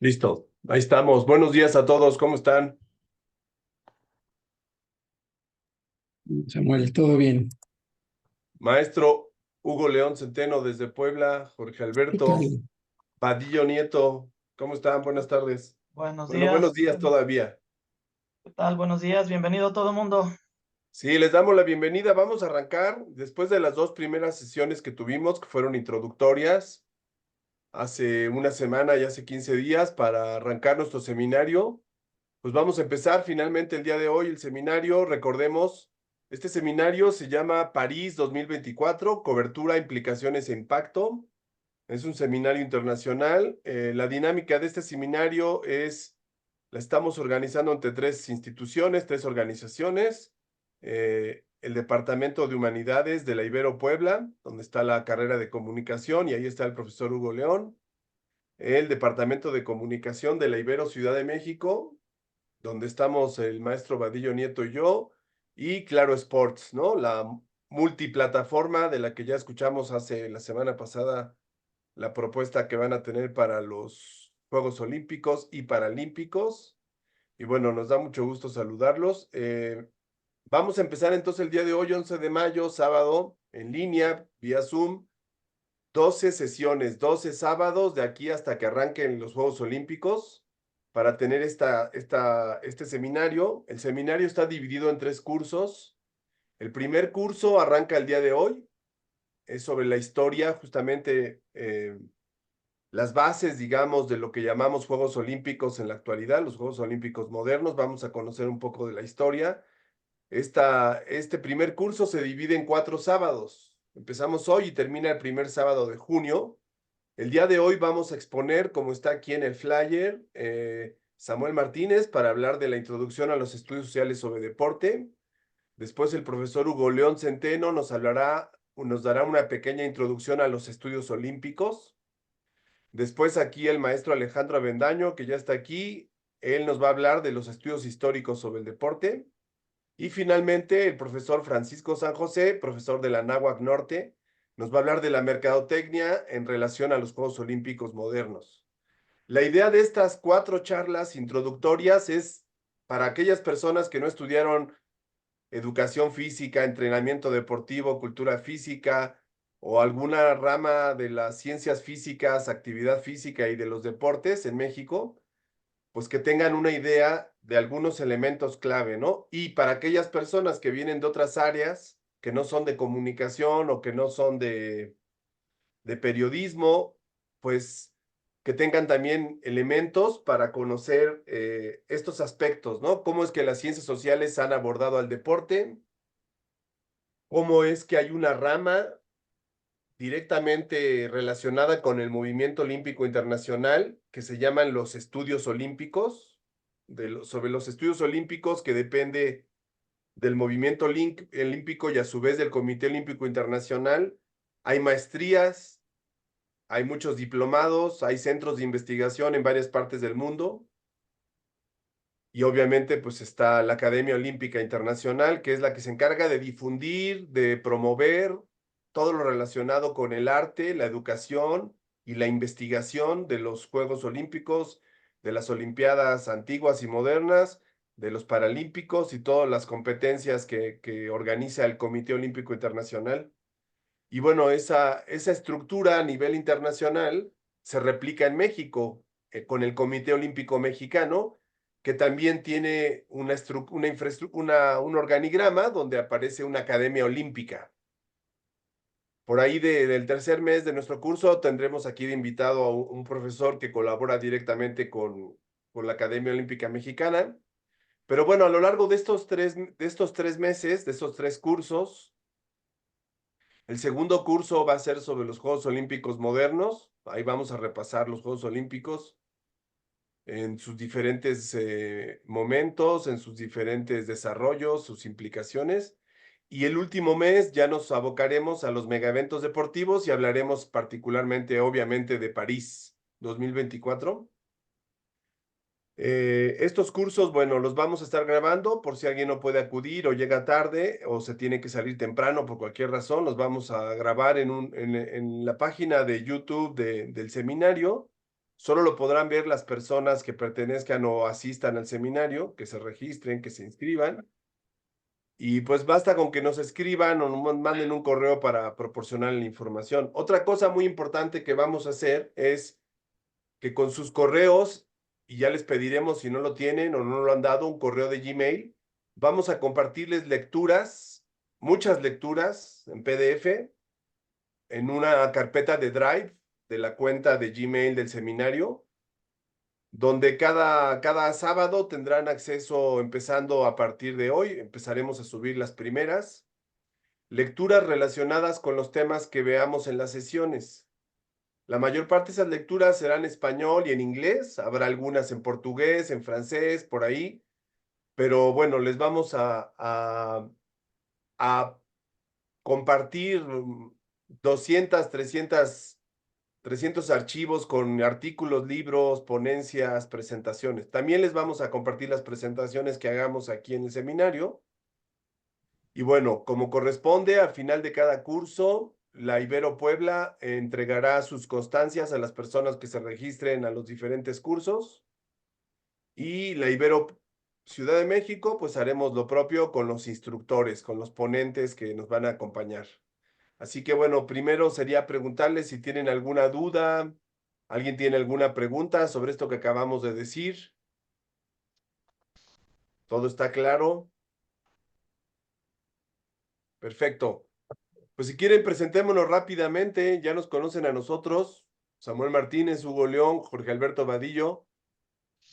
Listo, ahí estamos. Buenos días a todos, ¿cómo están? Samuel, todo bien. Maestro Hugo León Centeno desde Puebla, Jorge ¿Qué Alberto tal? Vadillo Nieto, ¿cómo están? Buenas tardes. Buenos Bueno, buenos días. días todavía. ¿Qué tal? Buenos días. Bienvenido todo el mundo. Sí, les damos la bienvenida. Vamos a arrancar después de las dos primeras sesiones que tuvimos, que fueron introductorias, hace una semana y hace 15 días para arrancar nuestro seminario. Pues vamos a empezar finalmente el día de hoy el seminario. Recordemos, este seminario se llama París 2024, Cobertura, Implicaciones e Impacto. Es un seminario internacional. La dinámica de este seminario la estamos organizando entre tres instituciones, tres organizaciones. El Departamento de Humanidades de la Ibero Puebla, donde está la carrera de comunicación, y ahí está el profesor Hugo León. El Departamento de Comunicación de la Ibero Ciudad de México, donde estamos el maestro Vadillo Nieto y yo, y Claro Sports, ¿no? La multiplataforma de la que ya escuchamos hace la semana pasada la propuesta que van a tener para los Juegos Olímpicos y Paralímpicos. Y bueno, nos da mucho gusto saludarlos. Vamos a empezar entonces el día de hoy, 11 de mayo, sábado, en línea, vía Zoom. 12 sesiones, 12 sábados de aquí hasta que arranquen los Juegos Olímpicos para tener este seminario. El seminario está dividido en tres cursos. El primer curso arranca el día de hoy. Es sobre la historia, justamente las bases, digamos, de lo que llamamos Juegos Olímpicos en la actualidad, los Juegos Olímpicos modernos. Vamos a conocer un poco de la historia. Este primer curso se divide en 4 sábados. Empezamos hoy y termina el primer sábado de junio. El día de hoy vamos a exponer, como está aquí en el flyer, Samuel Martínez para hablar de la introducción a los estudios sociales sobre deporte. Después el profesor Hugo León Centeno nos dará una pequeña introducción a los estudios olímpicos. Después aquí el maestro Alejandro Avendaño, que ya está aquí, él nos va a hablar de los estudios históricos sobre el deporte. Y finalmente el profesor Francisco San José, profesor de la Anáhuac Norte, nos va a hablar de la mercadotecnia en relación a los Juegos Olímpicos modernos. La idea de estas 4 charlas introductorias es para aquellas personas que no estudiaron educación física, entrenamiento deportivo, cultura física o alguna rama de las ciencias físicas, actividad física y de los deportes en México, pues que tengan una idea de algunos elementos clave, ¿no? Y para aquellas personas que vienen de otras áreas, que no son de comunicación o que no son de periodismo, pues que tengan también elementos para conocer estos aspectos, ¿no? Cómo es que las ciencias sociales han abordado al deporte, cómo es que hay una rama directamente relacionada con el movimiento olímpico internacional que se llaman los estudios olímpicos, sobre los estudios olímpicos que depende del movimiento olímpico y a su vez del Comité Olímpico Internacional. Hay maestrías, hay muchos diplomados, hay centros de investigación en varias partes del mundo. Y obviamente pues está la Academia Olímpica Internacional, que es la que se encarga de difundir, de promover todo lo relacionado con el arte, la educación y la investigación de los Juegos Olímpicos, de las Olimpiadas antiguas y modernas, de los Paralímpicos y todas las competencias que organiza el Comité Olímpico Internacional. Y bueno, esa estructura a nivel internacional se replica en México con el Comité Olímpico Mexicano, que también tiene un organigrama donde aparece una academia olímpica. Por ahí del tercer mes de nuestro curso tendremos aquí de invitado a un profesor que colabora directamente con la Academia Olímpica Mexicana. Pero bueno, a lo largo de estos 3 meses, de estos 3 cursos, el segundo curso va a ser sobre los Juegos Olímpicos modernos. Ahí vamos a repasar los Juegos Olímpicos en sus diferentes momentos, en sus diferentes desarrollos, sus implicaciones. Y el último mes ya nos abocaremos a los megaeventos deportivos y hablaremos particularmente, obviamente, de París 2024. Estos cursos, bueno, los vamos a estar grabando por si alguien no puede acudir o llega tarde o se tiene que salir temprano por cualquier razón. Los vamos a grabar en la página de YouTube del seminario. Solo lo podrán ver las personas que pertenezcan o asistan al seminario, que se registren, que se inscriban. Y pues basta con que nos escriban o nos manden un correo para proporcionar la información. Otra cosa muy importante que vamos a hacer es que con sus correos, y ya les pediremos si no lo tienen o no lo han dado, un correo de Gmail, vamos a compartirles lecturas, muchas lecturas en PDF, en una carpeta de Drive de la cuenta de Gmail del seminario, donde cada sábado tendrán acceso, empezando a partir de hoy, empezaremos a subir las primeras lecturas relacionadas con los temas que veamos en las sesiones. La mayor parte de esas lecturas serán en español y en inglés, habrá algunas en portugués, en francés, por ahí, pero bueno, les vamos a compartir 200, 300 archivos con artículos, libros, ponencias, presentaciones. También les vamos a compartir las presentaciones que hagamos aquí en el seminario. Y bueno, como corresponde, al final de cada curso, la Ibero Puebla entregará sus constancias a las personas que se registren a los diferentes cursos y la Ibero Ciudad de México, pues haremos lo propio con los instructores, con los ponentes que nos van a acompañar. Así que bueno, primero sería preguntarles si tienen alguna duda, alguien tiene alguna pregunta sobre esto que acabamos de decir. ¿Todo está claro? Perfecto. Pues si quieren, presentémonos rápidamente. Ya nos conocen a nosotros. Samuel Martínez, Hugo León, Jorge Alberto Vadillo.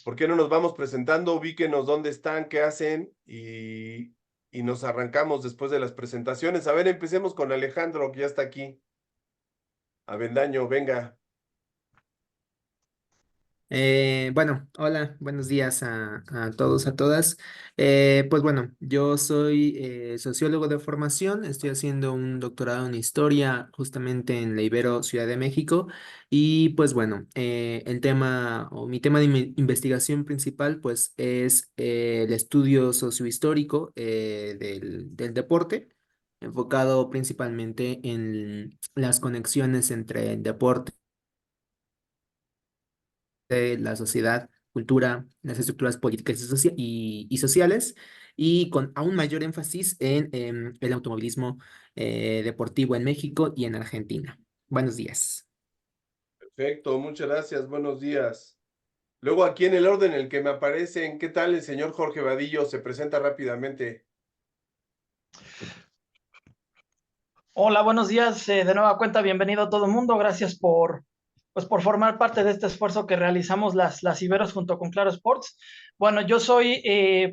¿Por qué no nos vamos presentando? Ubíquenos dónde están, qué hacen y nos arrancamos después de las presentaciones. A ver, empecemos con Alejandro, que ya está aquí. Avendaño, venga. Bueno, hola, buenos días a todos, a todas. Pues bueno, yo soy sociólogo de formación, estoy haciendo un doctorado en historia justamente en la Ibero Ciudad de México y pues bueno, el tema o mi tema de investigación principal pues es el estudio sociohistórico del deporte, enfocado principalmente en las conexiones entre el deporte de la sociedad, cultura, las estructuras políticas y sociales, y con aún mayor énfasis en el automovilismo deportivo en México y en Argentina. Buenos días. Perfecto, muchas gracias, buenos días. Luego aquí en el orden en el que me aparecen, ¿qué tal el señor Jorge Vadillo? Se presenta rápidamente. Hola, buenos días. De nueva cuenta, bienvenido a todo el mundo. Gracias por formar parte de este esfuerzo que realizamos las Iberos junto con Claro Sports. Bueno, yo soy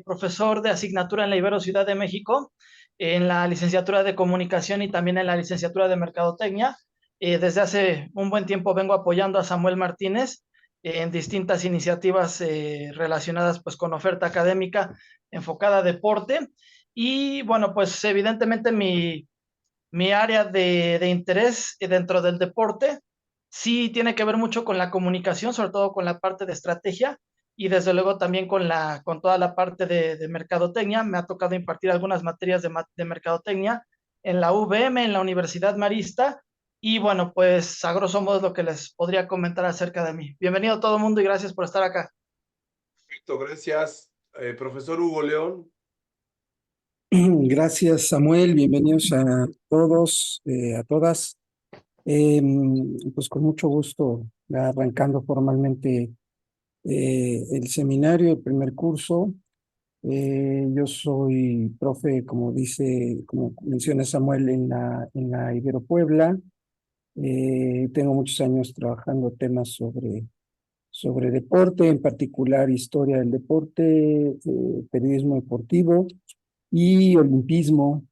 profesor de asignatura en la Ibero Ciudad de México, en la licenciatura de Comunicación y también en la licenciatura de Mercadotecnia. Desde hace un buen tiempo vengo apoyando a Samuel Martínez en distintas iniciativas relacionadas pues con oferta académica enfocada a deporte. Y bueno, pues evidentemente mi área de interés dentro del deporte sí tiene que ver mucho con la comunicación, sobre todo con la parte de estrategia y desde luego también con toda la parte de mercadotecnia. Me ha tocado impartir algunas materias de mercadotecnia en la UVM, en la Universidad Marista. Y bueno, pues a grosso modo es lo que les podría comentar acerca de mí. Bienvenido a todo el mundo y gracias por estar acá. Perfecto, gracias. Profesor Hugo León. Gracias, Samuel. Bienvenidos a todos, a todas. Pues con mucho gusto, arrancando formalmente el seminario, el primer curso. Yo soy profe, como dice, como menciona Samuel, en la Ibero Puebla. Tengo muchos años trabajando temas sobre deporte, en particular historia del deporte, periodismo deportivo y olimpismo.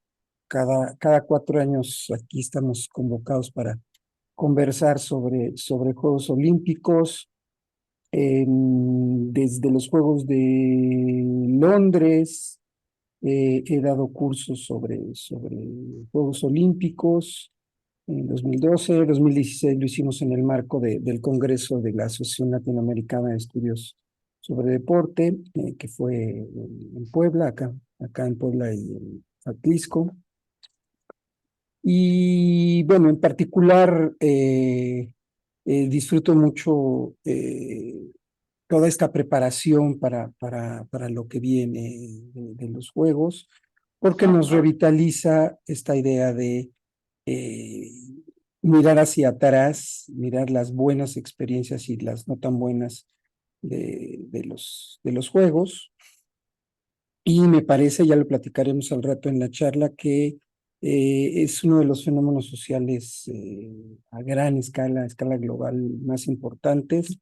Cada 4 años aquí estamos convocados para conversar sobre Juegos Olímpicos, desde los Juegos de Londres. He dado cursos sobre Juegos Olímpicos en 2012, 2016 lo hicimos en el marco del Congreso de la Asociación Latinoamericana de Estudios sobre deporte, que fue en Puebla, acá en Puebla y en Atlisco. Y bueno, en particular disfruto mucho toda esta preparación para lo que viene de los juegos, porque nos revitaliza esta idea de eh, mirar hacia atrás, mirar las buenas experiencias y las no tan buenas de los juegos. Y me parece, ya lo platicaremos al rato en la charla, que es uno de los fenómenos sociales a gran escala, a escala global, más importantes,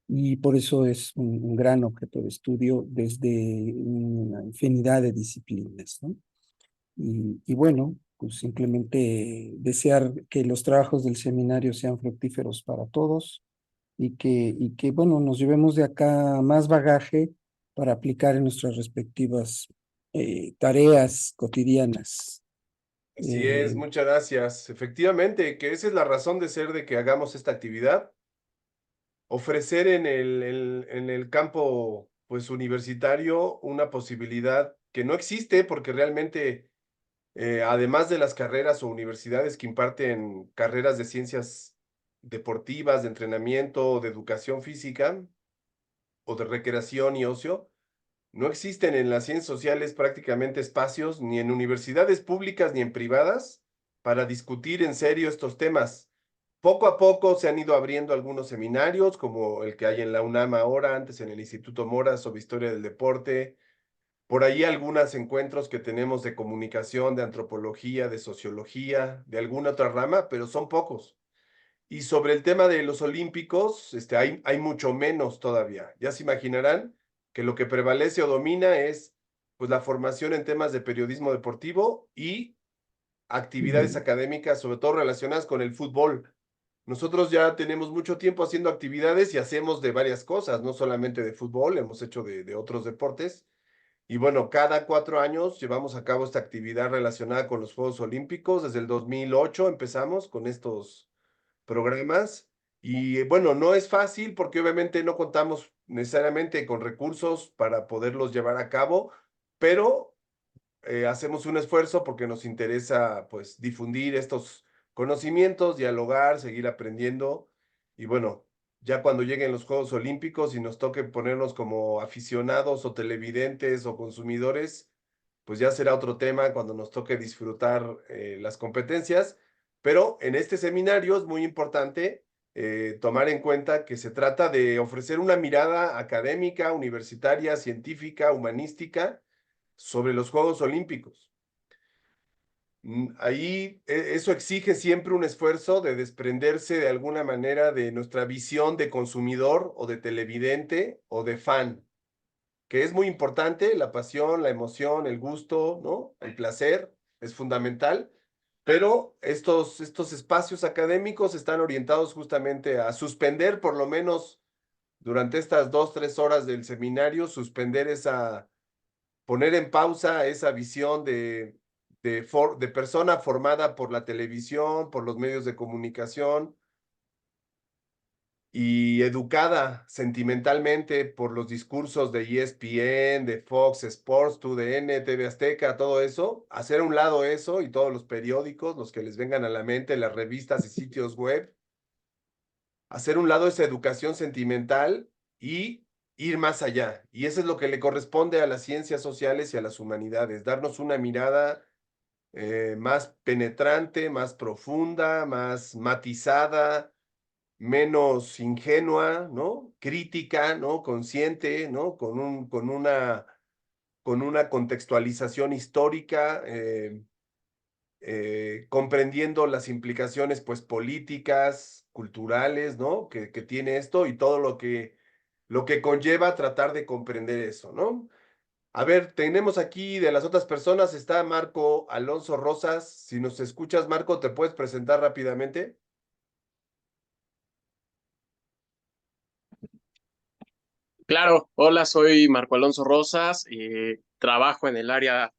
y por eso es un gran objeto de estudio desde una infinidad de disciplinas, ¿no? Y bueno, pues simplemente desear que los trabajos del seminario sean fructíferos para todos y que bueno, nos llevemos de acá más bagaje para aplicar en nuestras respectivas tareas cotidianas. Así es, muchas gracias. Efectivamente, que esa es la razón de ser de que hagamos esta actividad, ofrecer en el campo pues universitario una posibilidad que no existe porque realmente además de las carreras o universidades que imparten carreras de ciencias deportivas, de entrenamiento, de educación física o de recreación y ocio, no existen en las ciencias sociales prácticamente espacios ni en universidades públicas ni en privadas para discutir en serio estos temas. Poco a poco se han ido abriendo algunos seminarios, como el que hay en la UNAM ahora, antes en el Instituto Mora sobre historia del deporte. Por ahí algunos encuentros que tenemos de comunicación, de antropología, de sociología, de alguna otra rama, pero son pocos. Y sobre el tema de los olímpicos, hay mucho menos todavía. Ya se imaginarán que lo que prevalece o domina es pues, la formación en temas de periodismo deportivo y actividades académicas, sobre todo relacionadas con el fútbol. Nosotros ya tenemos mucho tiempo haciendo actividades y hacemos de varias cosas, no solamente de fútbol, hemos hecho de otros deportes. Y bueno, cada 4 años llevamos a cabo esta actividad relacionada con los Juegos Olímpicos. Desde el 2008 empezamos con estos programas. Y bueno, no es fácil porque obviamente no contamos necesariamente con recursos para poderlos llevar a cabo, pero hacemos un esfuerzo porque nos interesa pues difundir estos conocimientos, dialogar, seguir aprendiendo y bueno, ya cuando lleguen los Juegos Olímpicos y nos toque ponernos como aficionados o televidentes o consumidores, pues ya será otro tema cuando nos toque disfrutar las competencias, pero en este seminario es muy importante tomar en cuenta que se trata de ofrecer una mirada académica, universitaria, científica, humanística, sobre los Juegos Olímpicos. Ahí eso exige siempre un esfuerzo de desprenderse de alguna manera de nuestra visión de consumidor o de televidente o de fan, que es muy importante, la pasión, la emoción, el gusto, ¿no? El placer es fundamental, pero estos espacios académicos están orientados justamente a suspender por lo menos durante estas 2, 3 horas del seminario, poner en pausa esa visión de persona formada por la televisión, por los medios de comunicación y educada sentimentalmente por los discursos de ESPN, de Fox Sports, TUDN, TV Azteca, todo eso, hacer a un lado eso y todos los periódicos, los que les vengan a la mente, las revistas y sitios web, hacer a un lado esa educación sentimental y ir más allá. Y eso es lo que le corresponde a las ciencias sociales y a las humanidades, darnos una mirada más penetrante, más profunda, más matizada, menos ingenua, ¿no? Crítica, ¿no? Consciente, ¿no? Con una contextualización histórica, comprendiendo las implicaciones, pues, políticas, culturales, ¿no? Que tiene esto y todo lo que conlleva tratar de comprender eso, ¿no? A ver, tenemos aquí de las otras personas, está Marco Alonso Rosas. Si nos escuchas, Marco, ¿te puedes presentar rápidamente? Claro, hola, soy Marco Alonso Rosas, trabajo en el área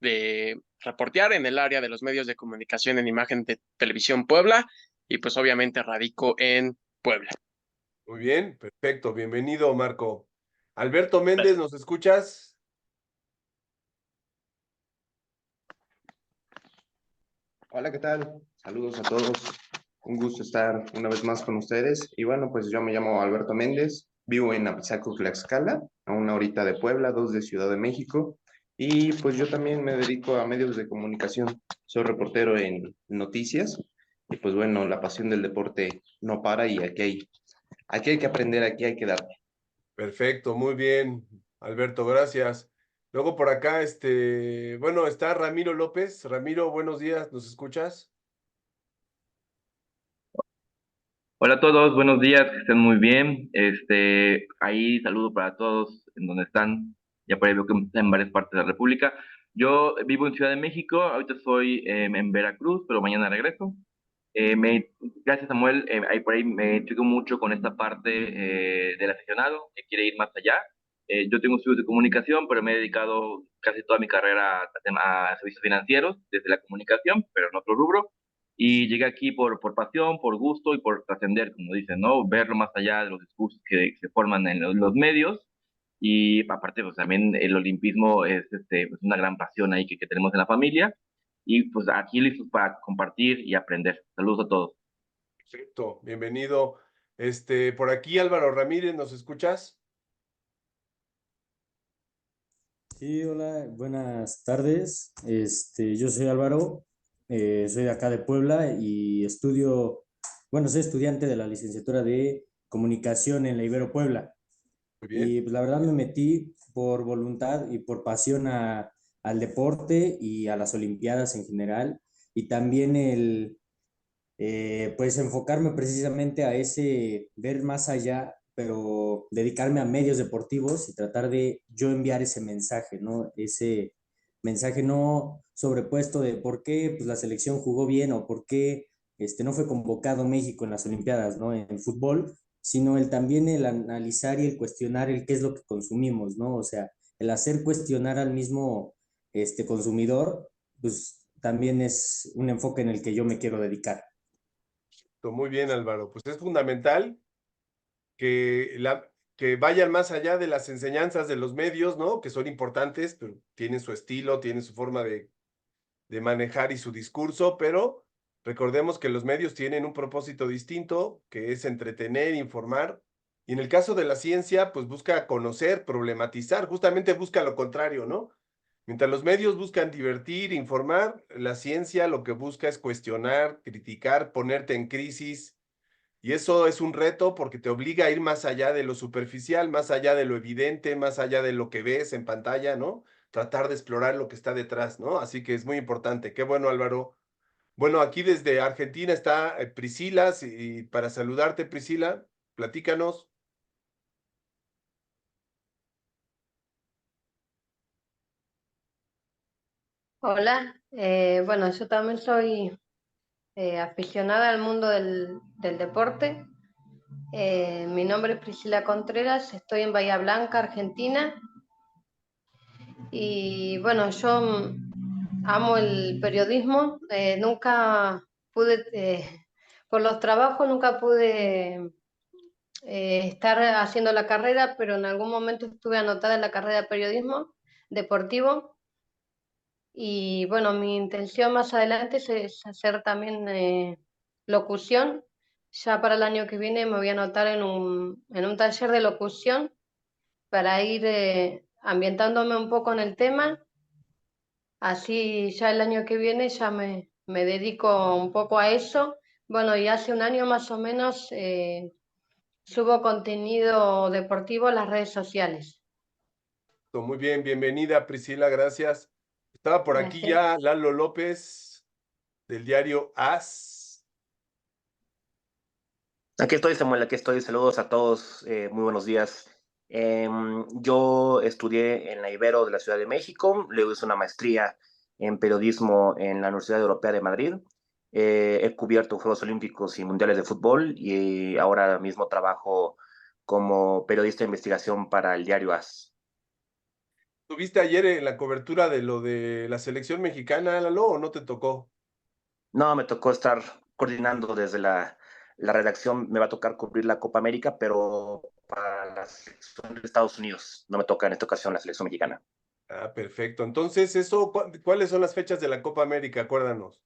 de reportear, en el área de los medios de comunicación en imagen de Televisión Puebla y pues obviamente radico en Puebla. Muy bien, perfecto. Bienvenido, Marco. Alberto Méndez, ¿nos escuchas? Hola, ¿qué tal? Saludos a todos. Un gusto estar una vez más con ustedes. Y bueno, pues yo me llamo Alberto Méndez, vivo en Apizaco, Tlaxcala, a una horita de Puebla, 2 de Ciudad de México. Y pues yo también me dedico a medios de comunicación. Soy reportero en noticias. Y pues bueno, la pasión del deporte no para y aquí hay que aprender, aquí hay que darle. Perfecto, muy bien, Alberto, gracias. Luego por acá, bueno, está Ramiro López. Ramiro, buenos días, ¿nos escuchas? Hola a todos, buenos días, que estén muy bien. Ahí saludo para todos en donde están. Ya por ahí veo que están en varias partes de la República. Yo vivo en Ciudad de México, ahorita estoy en Veracruz, pero mañana regreso. Gracias Samuel, ahí por ahí me intrigo mucho con esta parte del aficionado que quiere ir más allá. Yo tengo estudios de comunicación, pero me he dedicado casi toda mi carrera a servicios financieros, desde la comunicación, pero en otro rubro. Y llegué aquí por pasión, por gusto y por trascender, como dicen, ¿no? Verlo más allá de los discursos que se forman en los medios. Y aparte, pues también el olimpismo es pues, una gran pasión ahí que tenemos en la familia. Y pues aquí listos para compartir y aprender. Saludos a todos. Perfecto, bienvenido. Por aquí Álvaro Ramírez, ¿nos escuchas? Sí, hola, buenas tardes. Yo soy Álvaro, soy de acá de Puebla y bueno, soy estudiante de la licenciatura de Comunicación en la Ibero Puebla. Muy bien. Y pues la verdad me metí por voluntad y por pasión al deporte y a las Olimpiadas en general. Y también pues enfocarme precisamente a ese, ver más allá, pero dedicarme a medios deportivos y tratar de yo enviar ese mensaje, ¿no? Ese mensaje no sobrepuesto de por qué pues, la selección jugó bien o por qué no fue convocado México en las Olimpiadas, ¿no? En fútbol, sino también el analizar y el cuestionar el qué es lo que consumimos, ¿no? O sea, el hacer cuestionar al mismo consumidor, pues también es un enfoque en el que yo me quiero dedicar. Muy bien, Álvaro. Pues es fundamental que vayan más allá de las enseñanzas de los medios, ¿no? Que son importantes, pero tienen su estilo, tienen su forma de manejar y su discurso, pero recordemos que los medios tienen un propósito distinto, que es entretener, informar. Y en el caso de la ciencia, pues busca conocer, problematizar, justamente busca lo contrario, ¿no? Mientras los medios buscan divertir, informar, la ciencia lo que busca es cuestionar, criticar, ponerte en crisis. Y eso es un reto porque te obliga a ir más allá de lo superficial, más allá de lo evidente, más allá de lo que ves en pantalla, ¿no? Tratar de explorar lo que está detrás, ¿no? Así que es muy importante. Qué bueno, Álvaro. Bueno, aquí desde Argentina está Priscila, y para saludarte, Priscila, platícanos. Hola, bueno, yo también soy aficionada al mundo del deporte. Mi nombre es Priscila Contreras, estoy en Bahía Blanca, Argentina. Y bueno, yo amo el periodismo. Nunca pude, por los trabajos, nunca pude estar haciendo la carrera, pero en algún momento estuve anotada en la carrera de periodismo deportivo. Y bueno, mi intención más adelante es hacer también locución. Ya para el año que viene me voy a anotar en un taller de locución para ir ambientándome un poco en el tema. Así ya el año que viene ya me dedico un poco a eso. Bueno, y hace un año más o menos subo contenido deportivo en las redes sociales. Muy bien, bienvenida, Priscila, gracias. Estaba por aquí Gracias. ya Lalo López del diario AS. Aquí estoy, Samuel, aquí estoy. Saludos a todos, muy buenos días. Yo estudié en la Ibero de la Ciudad de México, luego hice una maestría en periodismo en la Universidad Europea de Madrid. He cubierto Juegos Olímpicos y Mundiales de Fútbol y ahora mismo trabajo como periodista de investigación para el diario AS. ¿Tuviste ayer en la cobertura de lo de la selección mexicana, Lalo, o no te tocó? No, me tocó estar coordinando desde la redacción, me va a tocar cubrir la Copa América, pero para la selección de Estados Unidos. No me toca en esta ocasión la selección mexicana. Ah, perfecto. Entonces, ¿cuáles son las fechas de la Copa América? Acuérdanos.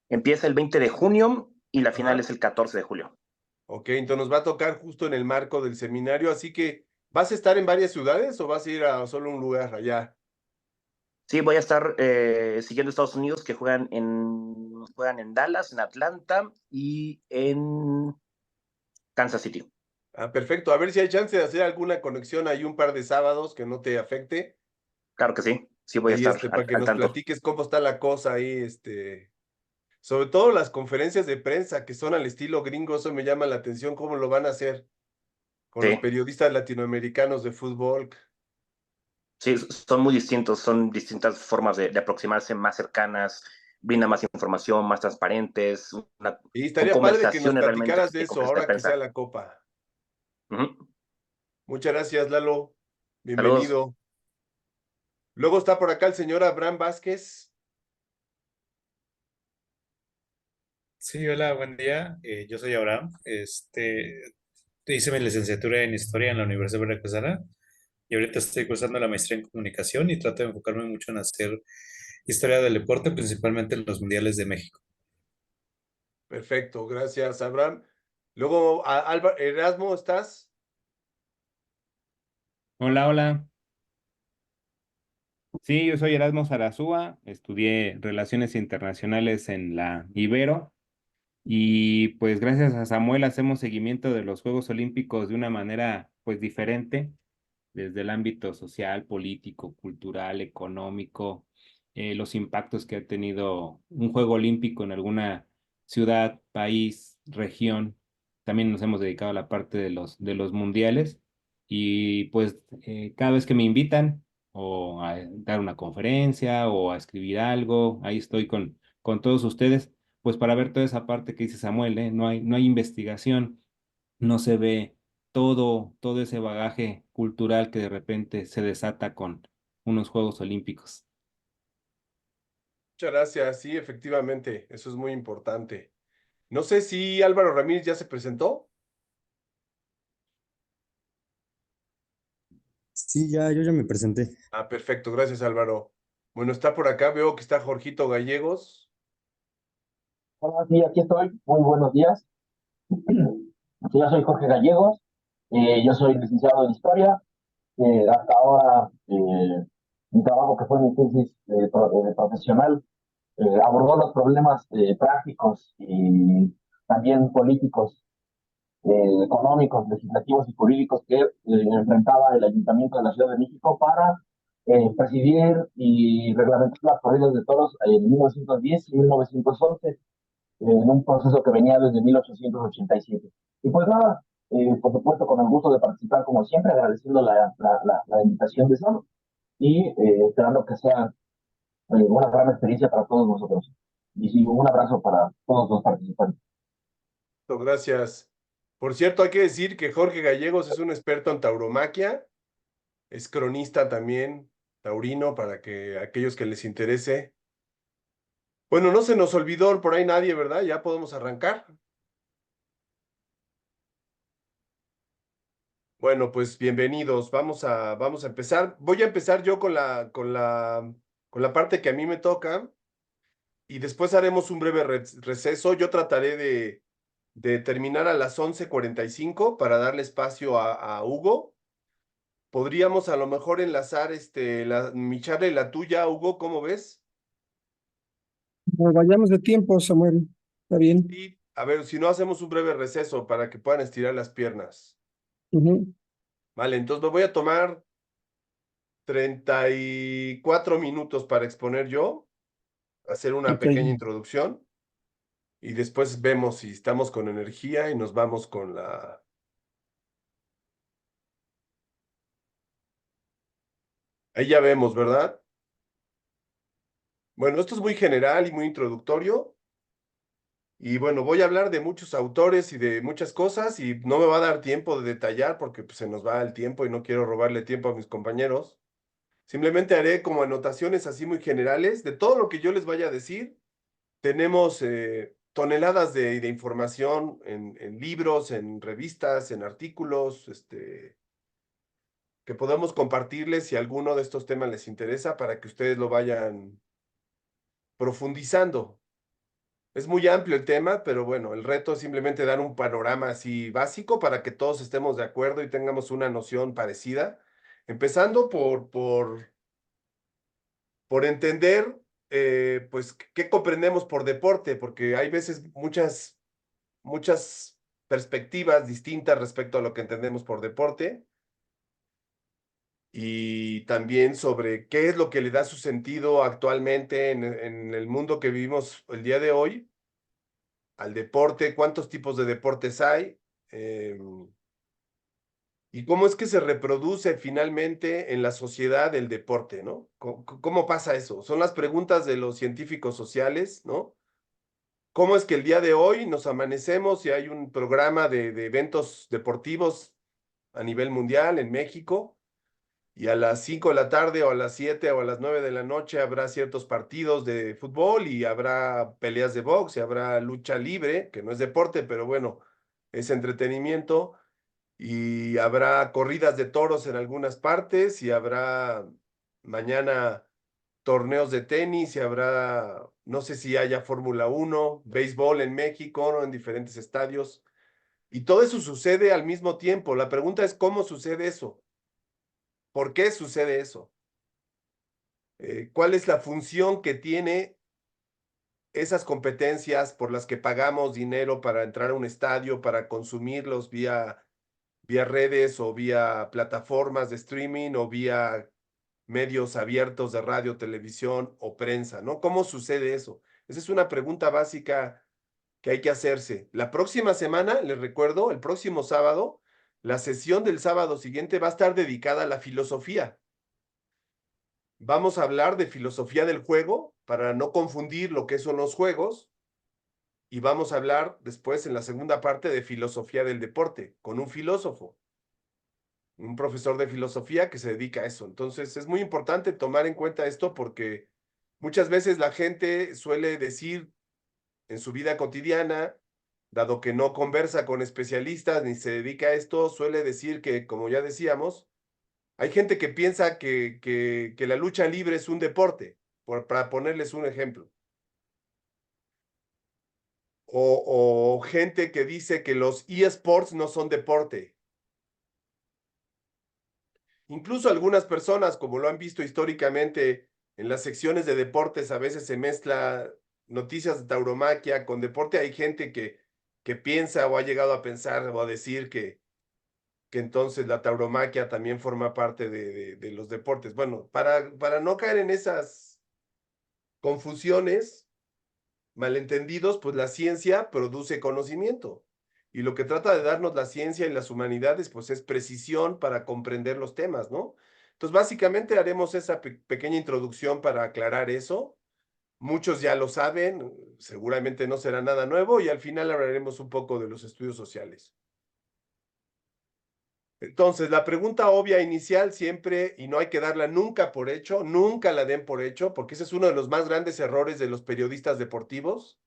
Empieza el 20 de junio y la Ajá. final es el 14 de julio. Ok, entonces nos va a tocar justo en el marco del seminario, así que ¿vas a estar en varias ciudades o vas a ir a solo un lugar allá? Sí, voy a estar siguiendo Estados Unidos, que juegan en Dallas, en Atlanta y en Kansas City. Ah, perfecto. A ver si hay chance de hacer alguna conexión ahí un par de sábados que no te afecte. Claro que sí, sí voy a Ahí, estar para que al nos tanto. platiques cómo está la cosa ahí, sobre todo las conferencias de prensa que son al estilo gringo, eso me llama la atención, cómo lo van a hacer con los Sí, periodistas latinoamericanos de fútbol. sí, son muy distintos, son distintas formas de aproximarse, más cercanas, brinda más información, más transparentes, Y con estaría padre que nos conversaciones realmente platicaras de de eso conferencia de ahora que sea prensa. la Copa. Ujú. Muchas gracias, Lalo. Saludos. Bienvenido. Luego está por acá el señor Abraham Vázquez. Sí, hola, buen día. Yo soy Abraham. Hice mi licenciatura en Historia en la Universidad de Veracruzana y ahorita estoy cursando la maestría en Comunicación y trato de enfocarme mucho en hacer historia del deporte, principalmente en los mundiales de México. Perfecto, gracias, Abraham. Luego, Erasmo, ¿estás? Hola, hola. Sí, yo soy Erasmo Zarazúa, estudié Relaciones Internacionales en la Ibero y pues gracias a Samuel hacemos seguimiento de los Juegos Olímpicos de una manera pues diferente, desde el ámbito social, político, cultural, económico, los impactos que ha tenido un Juego Olímpico en alguna ciudad, país, región. También nos hemos dedicado a la parte de los mundiales y pues cada vez que me invitan o a dar una conferencia o a escribir algo, ahí estoy con todos ustedes, pues para ver toda esa parte que dice Samuel, ¿eh? No hay investigación, no se ve todo ese bagaje cultural que de repente se desata con unos Juegos Olímpicos. Muchas gracias. Sí, efectivamente, eso es muy importante. No sé si Álvaro Ramírez ya se presentó. Sí, yo ya me presenté. Ah, perfecto, gracias, Álvaro. Bueno, está por acá, veo que está Jorgito Gallegos. Hola, sí, aquí estoy. Muy buenos días. Yo soy Jorge Gallegos. Yo soy licenciado en Historia. Hasta ahora, mi trabajo, que fue mi tesis profesional, abordó los problemas prácticos y también políticos, económicos, legislativos y jurídicos que enfrentaba el Ayuntamiento de la Ciudad de México para presidir y reglamentar las corridas de toros en 1910 y 1911, en un proceso que venía desde 1887. Y pues nada, por supuesto, con el gusto de participar como siempre, agradeciendo la invitación de Sam y esperando que sea una gran experiencia para todos nosotros. Y sí, un abrazo para todos los participantes. Gracias. Por cierto, hay que decir que Jorge Gallegos es un experto en tauromaquia, es cronista también, taurino, para que aquellos que les interese. Bueno, no se nos olvidó por ahí nadie, ¿verdad? Ya podemos arrancar. Bueno, pues bienvenidos. Vamos a empezar. Voy a empezar yo con la parte que a mí me toca y después haremos un breve receso. Yo trataré de terminar a las 11:45 para darle espacio a Hugo. Podríamos a lo mejor enlazar mi charla y la tuya, Hugo, ¿cómo ves? Pues vayamos de tiempo, Samuel. Está bien. Y a ver, si no hacemos un breve receso para que puedan estirar las piernas. Ujú. Vale, entonces me voy a tomar 34 minutos para exponer yo, hacer una Ok. pequeña introducción y después vemos si estamos con energía y nos vamos con la... Ahí ya vemos, ¿verdad? Bueno, esto es muy general y muy introductorio. Y bueno, voy a hablar de muchos autores y de muchas cosas y no me va a dar tiempo de detallar porque pues, se nos va el tiempo y no quiero robarle tiempo a mis compañeros. Simplemente haré como anotaciones así muy generales de todo lo que yo les vaya a decir. Tenemos toneladas de información en libros, en revistas, en artículos, que podamos compartirles si alguno de estos temas les interesa para que ustedes lo vayan profundizando. Es muy amplio el tema, pero bueno, el reto es simplemente dar un panorama así básico para que todos estemos de acuerdo y tengamos una noción parecida, empezando por entender, pues, qué comprendemos por deporte, porque hay veces muchas perspectivas distintas respecto a lo que entendemos por deporte y también sobre qué es lo que le da su sentido actualmente en el mundo que vivimos el día de hoy al deporte, cuántos tipos de deportes hay, y cómo es que se reproduce finalmente en la sociedad el deporte, ¿no? ¿Cómo pasa eso? Son las preguntas de los científicos sociales, ¿no? ¿Cómo es que el día de hoy nos amanecemos y hay un programa de eventos deportivos a nivel mundial en México? Y a las 5 de la tarde o a las 7 o a las 9 de la noche habrá ciertos partidos de fútbol y habrá peleas de box y habrá lucha libre, que no es deporte, pero bueno, es entretenimiento, y habrá corridas de toros en algunas partes y habrá mañana torneos de tenis y habrá, no sé si haya Fórmula 1, béisbol en México, ¿no? En diferentes estadios. Y todo eso sucede al mismo tiempo. La pregunta es, ¿cómo sucede eso? ¿Por qué sucede eso? ¿Cuál es la función que tiene esas competencias por las que pagamos dinero para entrar a un estadio, para consumirlos vía redes o vía plataformas de streaming o vía medios abiertos de radio, televisión o prensa, ¿no? ¿Cómo sucede eso? Esa es una pregunta básica que hay que hacerse. La próxima semana, les recuerdo, el próximo sábado, la sesión del sábado siguiente va a estar dedicada a la filosofía. Vamos a hablar de filosofía del juego para no confundir lo que son los juegos y vamos a hablar después en la segunda parte de filosofía del deporte con un filósofo, un profesor de filosofía que se dedica a eso. Entonces es muy importante tomar en cuenta esto porque muchas veces la gente suele decir en su vida cotidiana, dado que no conversa con especialistas ni se dedica a esto, suele decir que, como ya decíamos, hay gente que piensa que la lucha libre es un deporte, para ponerles un ejemplo. O gente que dice que los eSports no son deporte. Incluso algunas personas, como lo han visto históricamente en las secciones de deportes, a veces se mezcla noticias de tauromaquia con deporte. Hay gente que piensa o ha llegado a pensar o a decir que entonces la tauromaquia también forma parte de los deportes. Bueno, para no caer en esas confusiones, malentendidos, pues la ciencia produce conocimiento. Y lo que trata de darnos la ciencia y las humanidades, pues es precisión para comprender los temas, ¿no? Entonces, básicamente haremos esa pequeña introducción para aclarar eso. Muchos ya lo saben, seguramente no será nada nuevo, y al final hablaremos un poco de los estudios sociales. Entonces, la pregunta obvia inicial siempre, y no hay que darla nunca por hecho, nunca la den por hecho, porque ese es uno de los más grandes errores de los periodistas deportivos.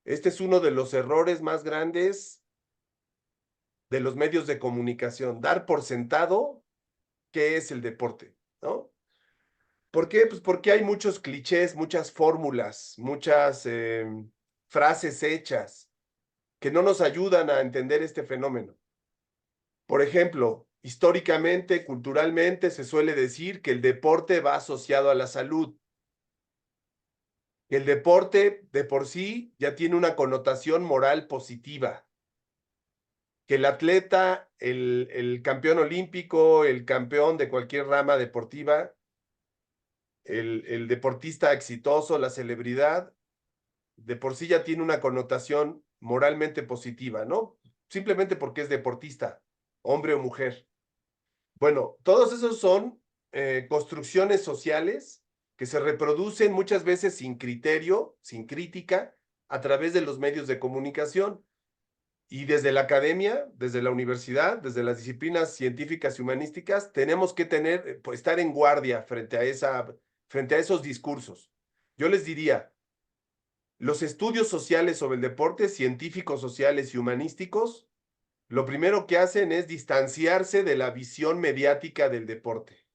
Este es uno de los errores más grandes de los medios de comunicación, dar por sentado qué es el deporte, ¿no? ¿Por qué? Pues porque hay muchos clichés, muchas fórmulas, muchas frases hechas que no nos ayudan a entender este fenómeno. Por ejemplo, históricamente, culturalmente, se suele decir que el deporte va asociado a la salud. El deporte de por sí ya tiene una connotación moral positiva. Que el atleta, el campeón olímpico, el campeón de cualquier rama deportiva, el deportista exitoso, la celebridad, de por sí ya tiene una connotación moralmente positiva, ¿no? Simplemente porque es deportista, hombre o mujer. Bueno, todos esos son construcciones sociales que se reproducen muchas veces sin criterio, sin crítica, a través de los medios de comunicación. Y desde la academia, desde la universidad, desde las disciplinas científicas y humanísticas, tenemos que pues, estar en guardia frente a esos discursos. Yo les diría, Los estudios sociales sobre el deporte, científicos, sociales y humanísticos, lo primero que hacen es distanciarse de la visión mediática del deporte.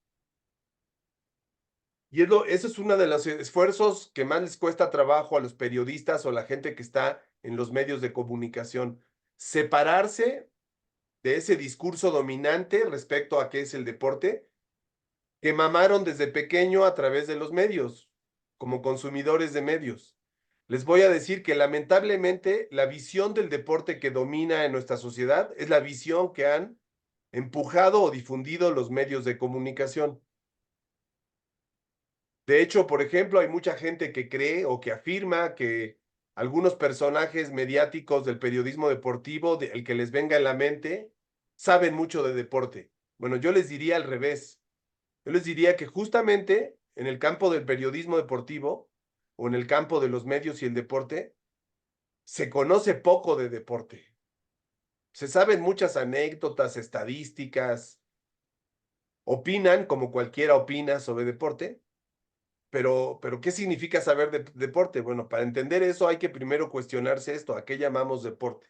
Y eso es uno de los esfuerzos que más les cuesta trabajo a los periodistas o a la gente que está en los medios de comunicación. Separarse de ese discurso dominante respecto a qué es el deporte, que mamaron desde pequeño a través de los medios, como consumidores de medios. Les voy a decir que lamentablemente la visión del deporte que domina en nuestra sociedad es la visión que han empujado o difundido los medios de comunicación. De hecho, por ejemplo, hay mucha gente que cree o que afirma que algunos personajes mediáticos del periodismo deportivo, el que les venga en la mente, saben mucho de deporte. Bueno, yo les diría al revés. Yo les diría que justamente en el campo del periodismo deportivo o en el campo de los medios y el deporte, se conoce poco de deporte. Se saben muchas anécdotas, estadísticas, opinan como cualquiera opina sobre deporte, pero ¿qué significa saber de deporte? Bueno, para entender eso hay que primero cuestionarse esto, ¿a qué llamamos deporte?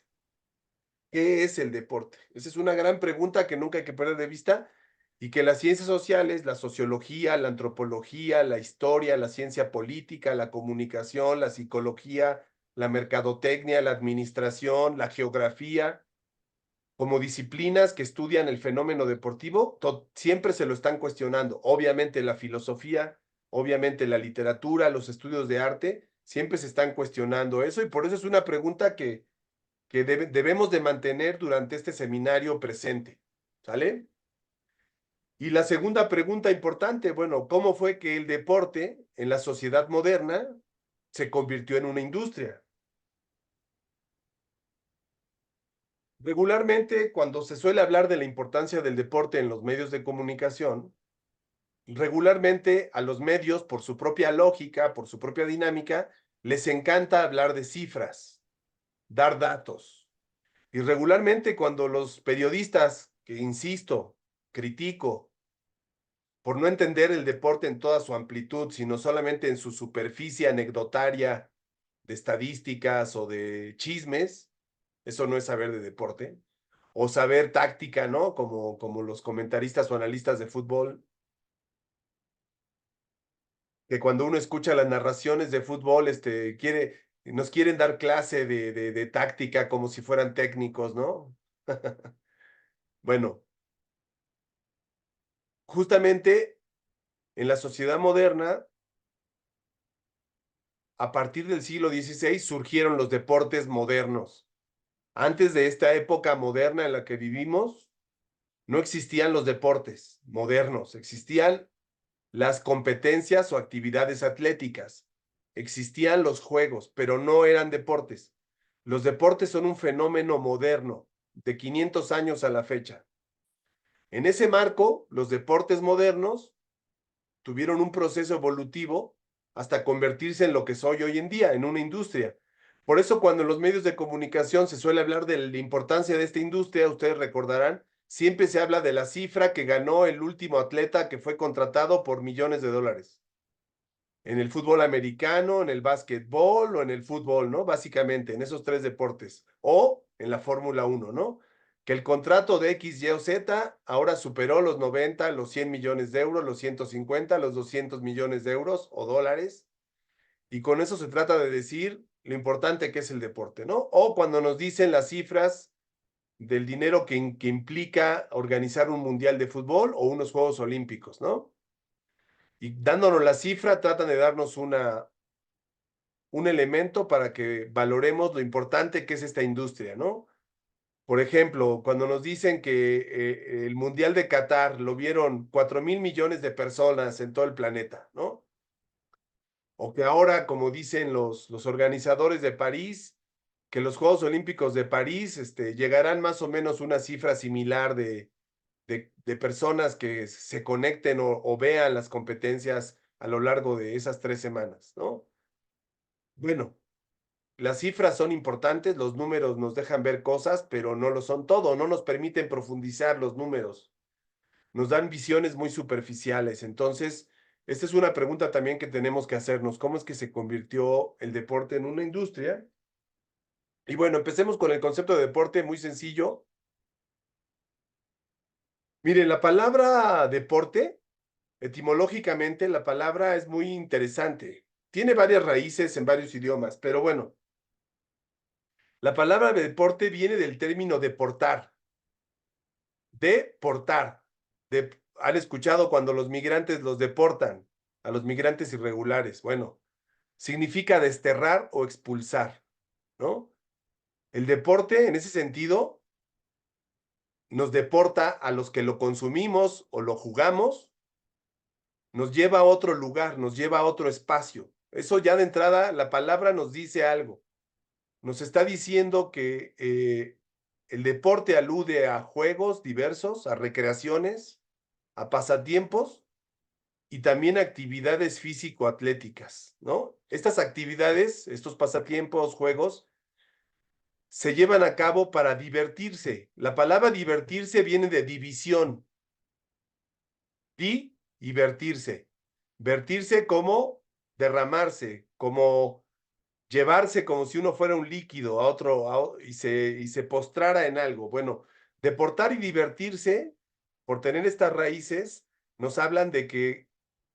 ¿Qué es el deporte? Esa es una gran pregunta que nunca hay que perder de vista y que las ciencias sociales, la sociología, la antropología, la historia, la ciencia política, la comunicación, la psicología, la mercadotecnia, la administración, la geografía, como disciplinas que estudian el fenómeno deportivo, siempre se lo están cuestionando. Obviamente la filosofía, obviamente la literatura, los estudios de arte, siempre se están cuestionando eso y por eso es una pregunta que debemos de mantener durante este seminario presente, ¿sale? Y la segunda pregunta importante, bueno, ¿cómo fue que el deporte en la sociedad moderna se convirtió en una industria? Regularmente, cuando se suele hablar de la importancia del deporte en los medios de comunicación, regularmente a los medios, por su propia lógica, por su propia dinámica, les encanta hablar de cifras, dar datos. Y regularmente cuando los periodistas, que insisto, critico, por no entender el deporte en toda su amplitud, sino solamente en su superficie anecdotaria de estadísticas o de chismes, eso no es saber de deporte, o saber táctica, ¿no? Como los comentaristas o analistas de fútbol, que cuando uno escucha las narraciones de fútbol, nos quieren dar clase de táctica como si fueran técnicos, ¿no? Bueno, justamente en la sociedad moderna, a partir del siglo XVI surgieron los deportes modernos. Antes de esta época moderna en la que vivimos, no existían los deportes modernos, existían las competencias o actividades atléticas, existían los juegos, pero no eran deportes. Los deportes son un fenómeno moderno, de 500 años a la fecha. En ese marco, los deportes modernos tuvieron un proceso evolutivo hasta convertirse en lo que soy hoy en día, en una industria. Por eso cuando en los medios de comunicación se suele hablar de la importancia de esta industria, ustedes recordarán, siempre se habla de la cifra que ganó el último atleta que fue contratado por millones de dólares. En el fútbol americano, en el básquetbol o en el fútbol, ¿no? Básicamente, en esos tres deportes. O en la Fórmula 1, ¿no? Que el contrato de X, Y o Z ahora superó los 90, los 100 millones de euros, los 150, los 200 millones de euros o dólares. Y con eso se trata de decir lo importante que es el deporte, ¿no? O cuando nos dicen las cifras del dinero que implica organizar un mundial de fútbol o unos Juegos Olímpicos, ¿no? Y dándonos la cifra, tratan de darnos un elemento para que valoremos lo importante que es esta industria, ¿no? Por ejemplo, cuando nos dicen que el Mundial de Qatar lo vieron 4,000 millones de personas en todo el planeta, ¿no? O que ahora, como dicen los organizadores de París, que los Juegos Olímpicos de París llegarán más o menos una cifra similar de personas que se conecten o vean las competencias a lo largo de esas 3 semanas, ¿no? Bueno, las cifras son importantes, los números nos dejan ver cosas, pero no lo son todo, no nos permiten profundizar los números, nos dan visiones muy superficiales. Entonces, Esta es una pregunta también que tenemos que hacernos. ¿Cómo es que se convirtió el deporte en una industria? Y bueno, empecemos con el concepto de deporte, muy sencillo. Miren, la palabra deporte, etimológicamente, la palabra es muy interesante. Tiene varias raíces en varios idiomas, pero bueno, la palabra deporte viene del término deportar. Deportar. Han escuchado cuando los migrantes los deportan, a los migrantes irregulares. Bueno, significa desterrar o expulsar, ¿no? El deporte, en ese sentido, nos deporta a los que lo consumimos o lo jugamos, nos lleva a otro lugar, nos lleva a otro espacio. Eso ya de entrada, la palabra nos dice algo. Nos está diciendo que el deporte alude a juegos diversos, a recreaciones, a pasatiempos y también a actividades físico-atléticas, ¿no? Estas actividades, estos pasatiempos, juegos, se llevan a cabo para divertirse. La palabra divertirse viene de división. Divertirse. Vertirse como derramarse, como llevarse como si uno fuera un líquido a otro y se postrara en algo. Bueno, deportar y divertirse, por tener estas raíces, nos hablan de que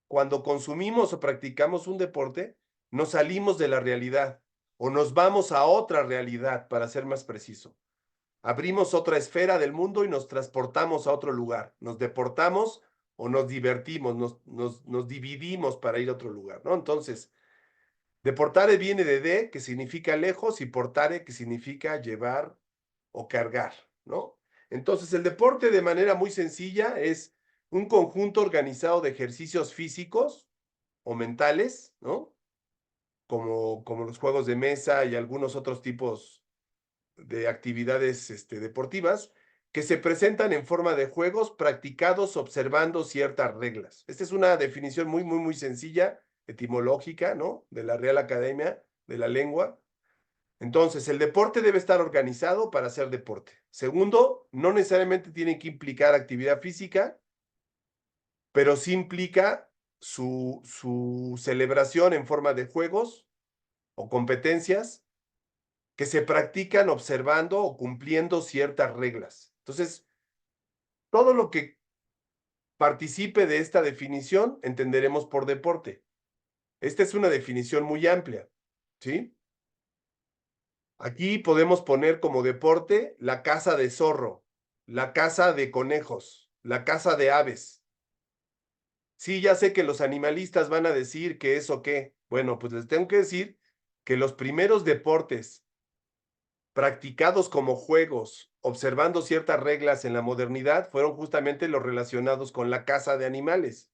cuando consumimos o practicamos un deporte, nos salimos de la realidad o nos vamos a otra realidad, para ser más preciso. Abrimos otra esfera del mundo y nos transportamos a otro lugar. Nos deportamos o nos divertimos, nos dividimos para ir a otro lugar, ¿no? Entonces, deportare viene de, que significa lejos, y portare, que significa llevar o cargar, ¿no? Entonces, el deporte, de manera muy sencilla, es un conjunto organizado de ejercicios físicos o mentales, ¿no? Como los juegos de mesa y algunos otros tipos de actividades deportivas que se presentan en forma de juegos practicados observando ciertas reglas. Esta es una definición muy, muy, muy sencilla, etimológica, ¿no? De la Real Academia de la Lengua. Entonces, el deporte debe estar organizado para ser deporte. Segundo, no necesariamente tiene que implicar actividad física, pero sí implica su celebración en forma de juegos o competencias que se practican observando o cumpliendo ciertas reglas. Entonces, todo lo que participe de esta definición entenderemos por deporte. Esta es una definición muy amplia, ¿sí? Aquí podemos poner como deporte la caza de zorro, la caza de conejos, la caza de aves. Sí, ya sé que los animalistas van a decir que eso qué. Bueno, pues les tengo que decir que los primeros deportes practicados como juegos, observando ciertas reglas en la modernidad, fueron justamente los relacionados con la caza de animales.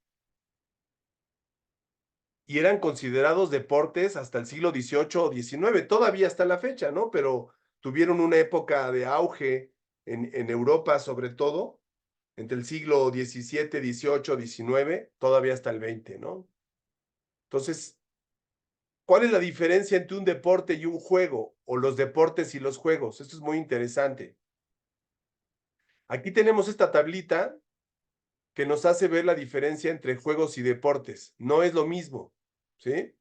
Y eran considerados deportes hasta el siglo XVIII o XIX, todavía hasta la fecha, ¿no? Pero tuvieron una época de auge en Europa, sobre todo, entre el siglo XVII, XVIII, XIX, todavía hasta el XX, ¿no? Entonces, ¿cuál es la diferencia entre un deporte y un juego? O los deportes y los juegos. Esto es muy interesante. Aquí tenemos esta tablita que nos hace ver la diferencia entre juegos y deportes. No es lo mismo, ¿sí?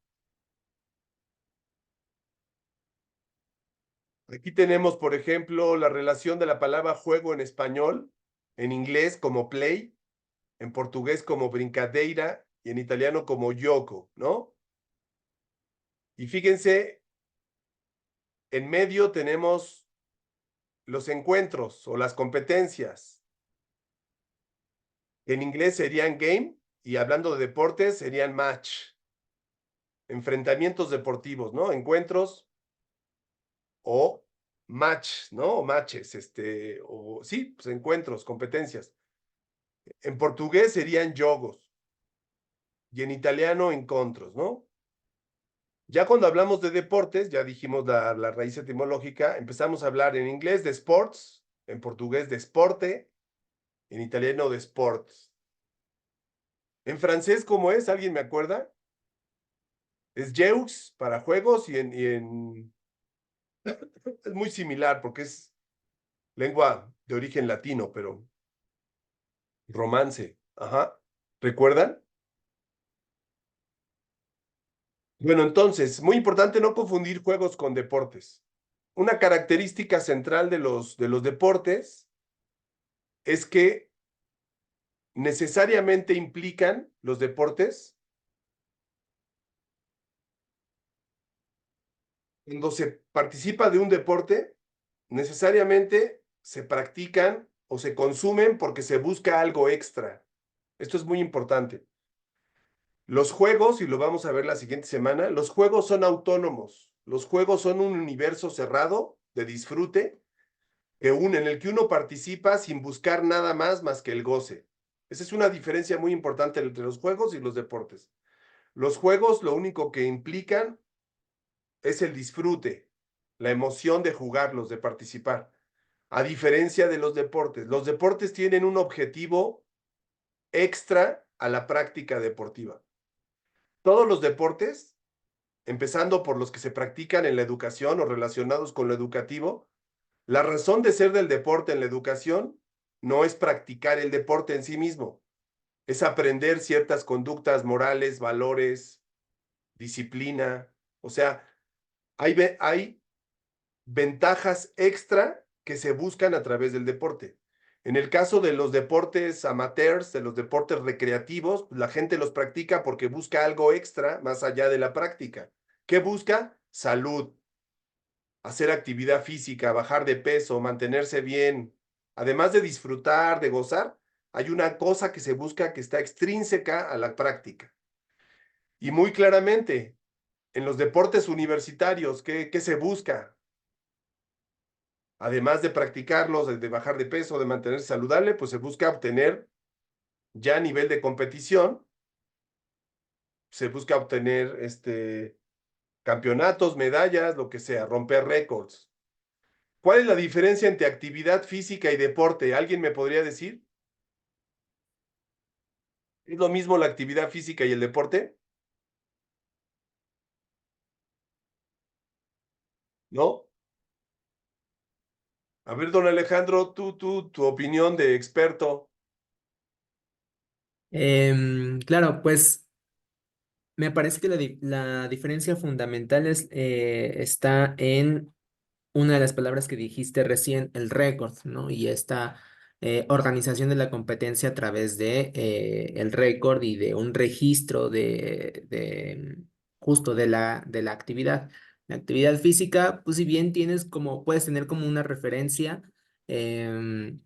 Aquí tenemos, por ejemplo, la relación de la palabra juego en español, en inglés como play, en portugués como brincadeira y en italiano como gioco, ¿no? Y fíjense, en medio tenemos los encuentros o las competencias. En inglés serían game y hablando de deportes serían match. Enfrentamientos deportivos, ¿no? Encuentros o match, ¿no? O matches, o sí, pues encuentros, competencias. En portugués serían jogos y en italiano encontros, ¿no? Ya cuando hablamos de deportes, ya dijimos la raíz etimológica, empezamos a hablar en inglés de sports, en portugués de esporte, en italiano de sports. En francés, ¿cómo es? ¿Alguien me acuerda? Es jeux para juegos y en... Es muy similar porque es lengua de origen latino, pero romance. Ajá. ¿Recuerdan? Bueno, entonces, muy importante no confundir juegos con deportes. Una característica central de los deportes es que necesariamente implican los deportes cuando se participa de un deporte, necesariamente se practican o se consumen porque se busca algo extra. Esto es muy importante. Los juegos, y lo vamos a ver la siguiente semana, los juegos son autónomos. Los juegos son un universo cerrado de disfrute en el que uno participa sin buscar nada más que el goce. Esa es una diferencia muy importante entre los juegos y los deportes. Los juegos lo único que implican es el disfrute, la emoción de jugarlos, de participar. A diferencia de los deportes tienen un objetivo extra a la práctica deportiva. Todos los deportes, empezando por los que se practican en la educación o relacionados con lo educativo, la razón de ser del deporte en la educación no es practicar el deporte en sí mismo, es aprender ciertas conductas morales, valores, disciplina. O sea, hay ventajas extra que se buscan a través del deporte. En el caso de los deportes amateurs, de los deportes recreativos, la gente los practica porque busca algo extra más allá de la práctica. ¿Qué busca? Salud, hacer actividad física, bajar de peso, mantenerse bien. Además de disfrutar, de gozar, hay una cosa que se busca que está extrínseca a la práctica. Y muy claramente, en los deportes universitarios, ¿qué se busca? Además de practicarlos, de bajar de peso, de mantenerse saludable, pues se busca obtener ya a nivel de competición, se busca obtener campeonatos, medallas, lo que sea, romper récords. ¿Cuál es la diferencia entre actividad física y deporte? ¿Alguien me podría decir? ¿Es lo mismo la actividad física y el deporte? ¿No? A ver, don Alejandro, tu opinión de experto. Claro, pues me parece que la diferencia fundamental está en una de las palabras que dijiste recién, el récord, ¿no? Y esta organización de la competencia a través de el récord y de un registro justo de la actividad. La actividad física, pues si bien puedes tener como una referencia, em,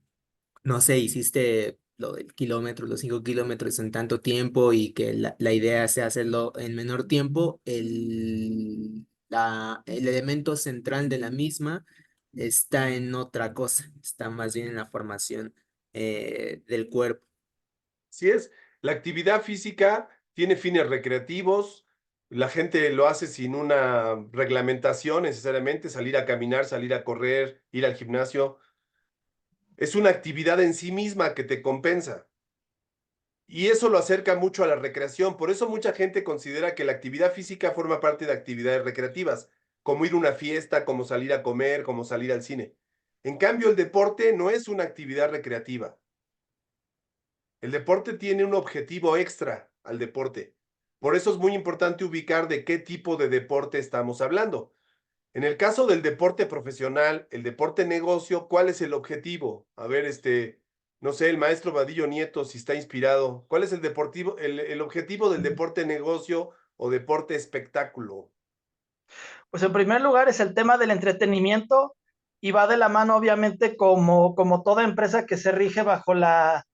no sé, hiciste lo del kilómetro, los 5 kilómetros en tanto tiempo y que la idea sea hacerlo en menor tiempo, el elemento central de la misma está en otra cosa, está más bien en la formación del cuerpo. Sí es, la actividad física tiene fines recreativos, la gente lo hace sin una reglamentación necesariamente, salir a caminar, salir a correr, ir al gimnasio. Es una actividad en sí misma que te compensa. Y eso lo acerca mucho a la recreación. Por eso mucha gente considera que la actividad física forma parte de actividades recreativas, como ir a una fiesta, como salir a comer, como salir al cine. En cambio, el deporte no es una actividad recreativa. El deporte tiene un objetivo extra al deporte. Por eso es muy importante ubicar de qué tipo de deporte estamos hablando. En el caso del deporte profesional, el deporte negocio, ¿cuál es el objetivo? A ver, no sé, el maestro Vadillo Nieto, si está inspirado. ¿Cuál es el objetivo del deporte negocio o deporte espectáculo? Pues en primer lugar es el tema del entretenimiento y va de la mano obviamente como toda empresa que se rige bajo las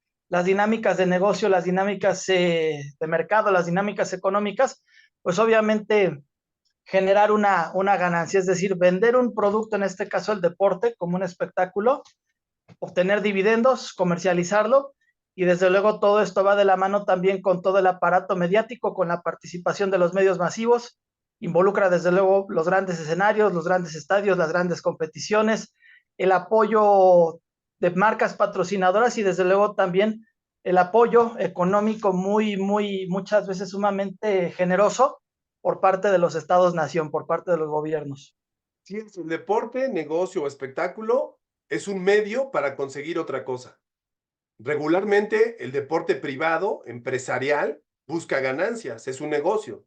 dinámicas de negocio, las dinámicas de mercado, las dinámicas económicas, pues obviamente generar una ganancia, es decir, vender un producto, en este caso el deporte, como un espectáculo, obtener dividendos, comercializarlo, y desde luego todo esto va de la mano también con todo el aparato mediático, con la participación de los medios masivos, involucra desde luego los grandes escenarios, los grandes estadios, las grandes competiciones, el apoyo de marcas patrocinadoras y desde luego también el apoyo económico muchas veces sumamente generoso por parte de los estados-nación, por parte de los gobiernos. Sí, el deporte, negocio o espectáculo es un medio para conseguir otra cosa. Regularmente el deporte privado, empresarial, busca ganancias, es un negocio.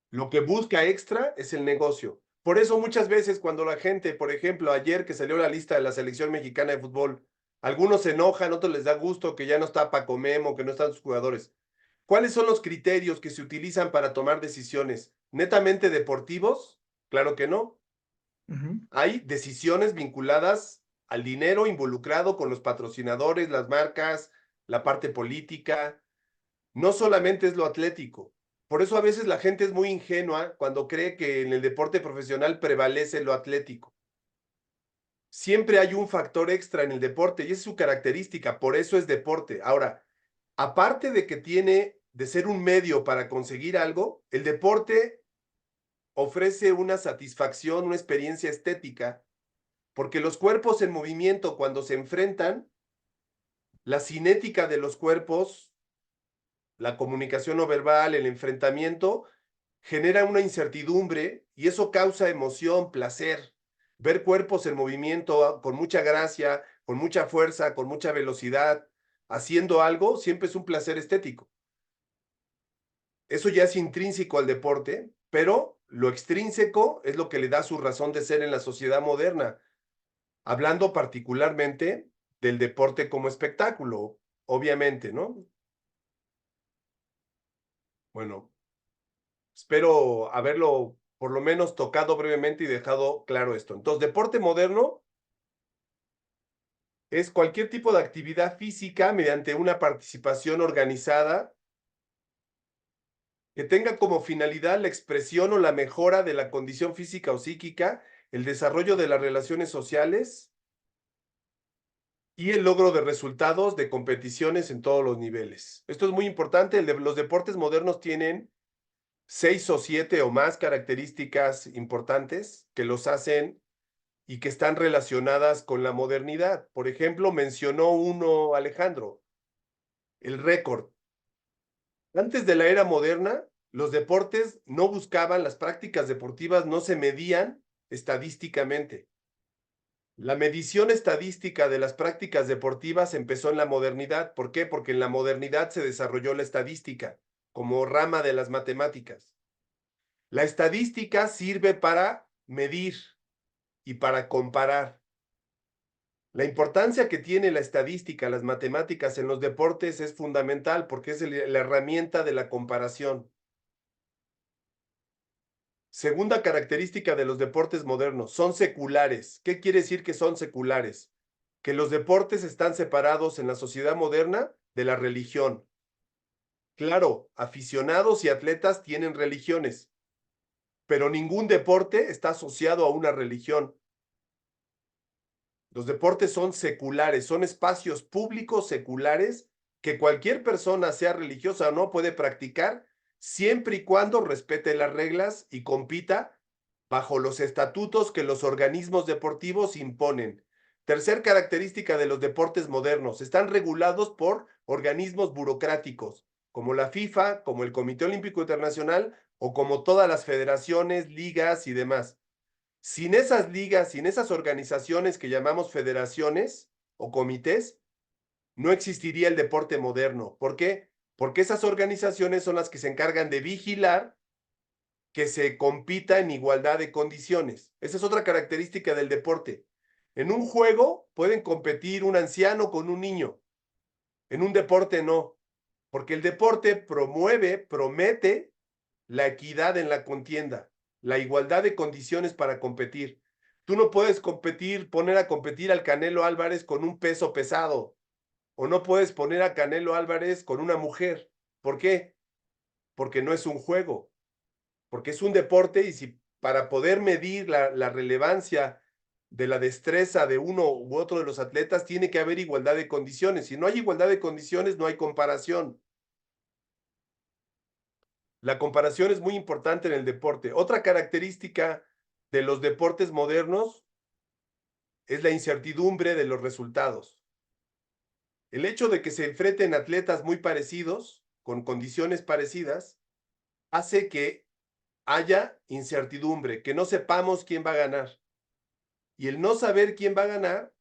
Lo que busca extra es el negocio. Por eso muchas veces cuando la gente, por ejemplo, ayer que salió la lista de la selección mexicana de fútbol, algunos se enojan, otros les da gusto que ya no está Paco Memo, que no están sus jugadores. ¿Cuáles son los criterios que se utilizan para tomar decisiones? ¿Netamente deportivos? Claro que no. Hay decisiones vinculadas al dinero involucrado con los patrocinadores, las marcas, la parte política. No solamente es lo atlético. Por eso a veces la gente es muy ingenua cuando cree que en el deporte profesional prevalece lo atlético. Siempre hay un factor extra en el deporte y es su característica, por eso es deporte. Ahora, aparte de que tiene de ser un medio para conseguir algo, el deporte ofrece una satisfacción, una experiencia estética, porque los cuerpos en movimiento cuando se enfrentan, la cinética de los cuerpos, la comunicación no verbal, el enfrentamiento, genera una incertidumbre y eso causa emoción, placer. Ver cuerpos en movimiento con mucha gracia, con mucha fuerza, con mucha velocidad, haciendo algo, siempre es un placer estético. Eso ya es intrínseco al deporte, pero lo extrínseco es lo que le da su razón de ser en la sociedad moderna, hablando particularmente del deporte como espectáculo, obviamente, ¿no? Bueno, espero haberlo por lo menos tocado brevemente y dejado claro esto. Entonces, deporte moderno es cualquier tipo de actividad física mediante una participación organizada que tenga como finalidad la expresión o la mejora de la condición física o psíquica, el desarrollo de las relaciones sociales y el logro de resultados de competiciones en todos los niveles. Esto es muy importante. Los deportes modernos tienen 6 o 7 o más características importantes que los hacen y que están relacionadas con la modernidad. Por ejemplo, mencionó uno Alejandro, el récord. Antes de la era moderna, los deportes no buscaban, las prácticas deportivas no se medían estadísticamente. La medición estadística de las prácticas deportivas empezó en la modernidad. ¿Por qué? Porque en la modernidad se desarrolló la estadística como rama de las matemáticas. La estadística sirve para medir y para comparar. La importancia que tiene la estadística, las matemáticas en los deportes es fundamental porque es la herramienta de la comparación. Segunda característica de los deportes modernos, son seculares. ¿Qué quiere decir que son seculares? Que los deportes están separados en la sociedad moderna de la religión. Claro, aficionados y atletas tienen religiones, pero ningún deporte está asociado a una religión. Los deportes son seculares, son espacios públicos seculares que cualquier persona, sea religiosa o no, puede practicar siempre y cuando respete las reglas y compita bajo los estatutos que los organismos deportivos imponen. Tercer característica de los deportes modernos, están regulados por organismos burocráticos, como la FIFA, como el Comité Olímpico Internacional o como todas las federaciones, ligas y demás. Sin esas ligas, sin esas organizaciones que llamamos federaciones o comités, no existiría el deporte moderno. ¿Por qué? Porque esas organizaciones son las que se encargan de vigilar que se compita en igualdad de condiciones. Esa es otra característica del deporte. En un juego pueden competir un anciano con un niño. En un deporte no, porque el deporte promete la equidad en la contienda, la igualdad de condiciones para competir. Tú no puedes poner a competir al Canelo Álvarez con un peso pesado, o no puedes poner a Canelo Álvarez con una mujer. ¿Por qué? Porque no es un juego, porque es un deporte y si para poder medir la relevancia de la destreza de uno u otro de los atletas, tiene que haber igualdad de condiciones. Si no hay igualdad de condiciones, no hay comparación. La comparación es muy importante en el deporte. Otra característica de los deportes modernos es la incertidumbre de los resultados. El hecho de que se enfrenten atletas muy parecidos, con condiciones parecidas, hace que haya incertidumbre, que no sepamos quién va a ganar. Y el no saber quién va a ganar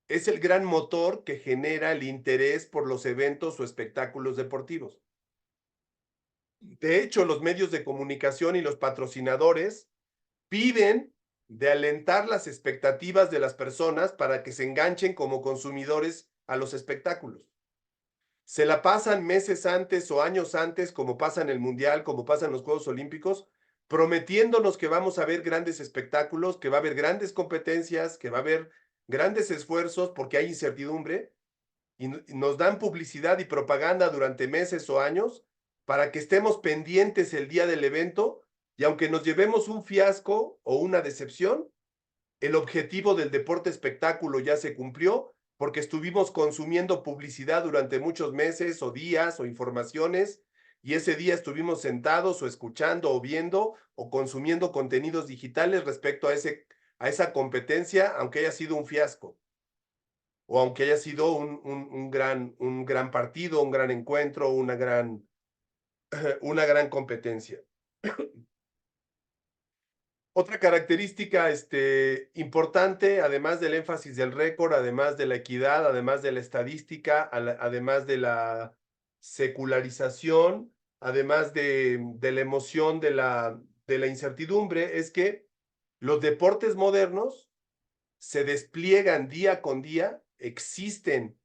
es el gran motor que genera el interés por los eventos o espectáculos deportivos. De hecho, los medios de comunicación y los patrocinadores viven de alentar las expectativas de las personas para que se enganchen como consumidores a los espectáculos. Se la pasan meses antes o años antes, como pasa en el Mundial, como pasa en los Juegos Olímpicos, prometiéndonos que vamos a ver grandes espectáculos, que va a haber grandes competencias, que va a haber grandes esfuerzos porque hay incertidumbre, y nos dan publicidad y propaganda durante meses o años para que estemos pendientes el día del evento, y aunque nos llevemos un fiasco o una decepción, el objetivo del deporte espectáculo ya se cumplió porque estuvimos consumiendo publicidad durante muchos meses o días o informaciones, y ese día estuvimos sentados o escuchando o viendo o consumiendo contenidos digitales respecto a esa competencia, aunque haya sido un fiasco o aunque haya sido un gran partido, un gran encuentro, una gran competencia. Otra característica importante, además del énfasis del récord, además de la equidad, además de la estadística, además de la secularización, además de la emoción de la incertidumbre, es que los deportes modernos se despliegan día con día, existen,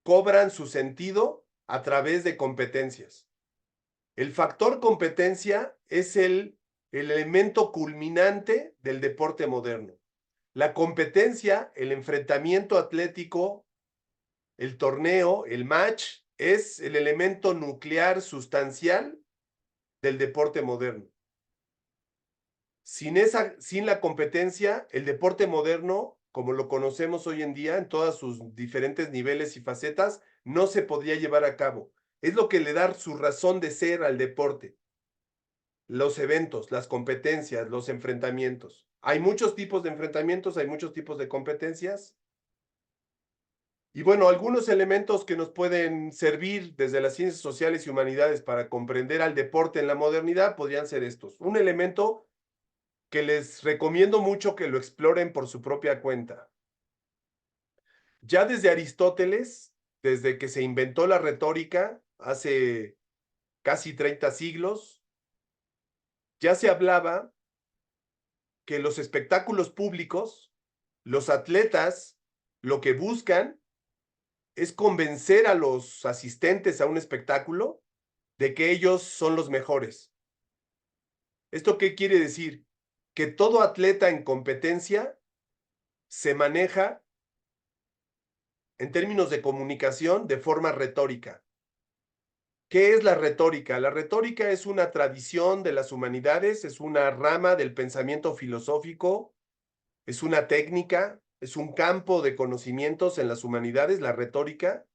cobran su sentido a través de competencias. El factor competencia es el elemento culminante del deporte moderno. La competencia, el enfrentamiento atlético, el torneo, el match, es el elemento nuclear sustancial del deporte moderno. Sin la competencia, el deporte moderno, como lo conocemos hoy en día, en todos sus diferentes niveles y facetas, no se podría llevar a cabo. Es lo que le da su razón de ser al deporte. Los eventos, las competencias, los enfrentamientos. Hay muchos tipos de enfrentamientos, hay muchos tipos de competencias. Y bueno, algunos elementos que nos pueden servir desde las ciencias sociales y humanidades para comprender al deporte en la modernidad podrían ser estos. Un elemento que les recomiendo mucho que lo exploren por su propia cuenta. Ya desde Aristóteles, desde que se inventó la retórica, hace casi 30 siglos, ya se hablaba que los espectáculos públicos, los atletas, lo que buscan es convencer a los asistentes a un espectáculo de que ellos son los mejores. ¿Esto qué quiere decir? Que todo atleta en competencia se maneja en términos de comunicación de forma retórica. ¿Qué es la retórica? La retórica es una tradición de las humanidades, es una rama del pensamiento filosófico, es una técnica, es un campo de conocimientos en las humanidades, la retórica,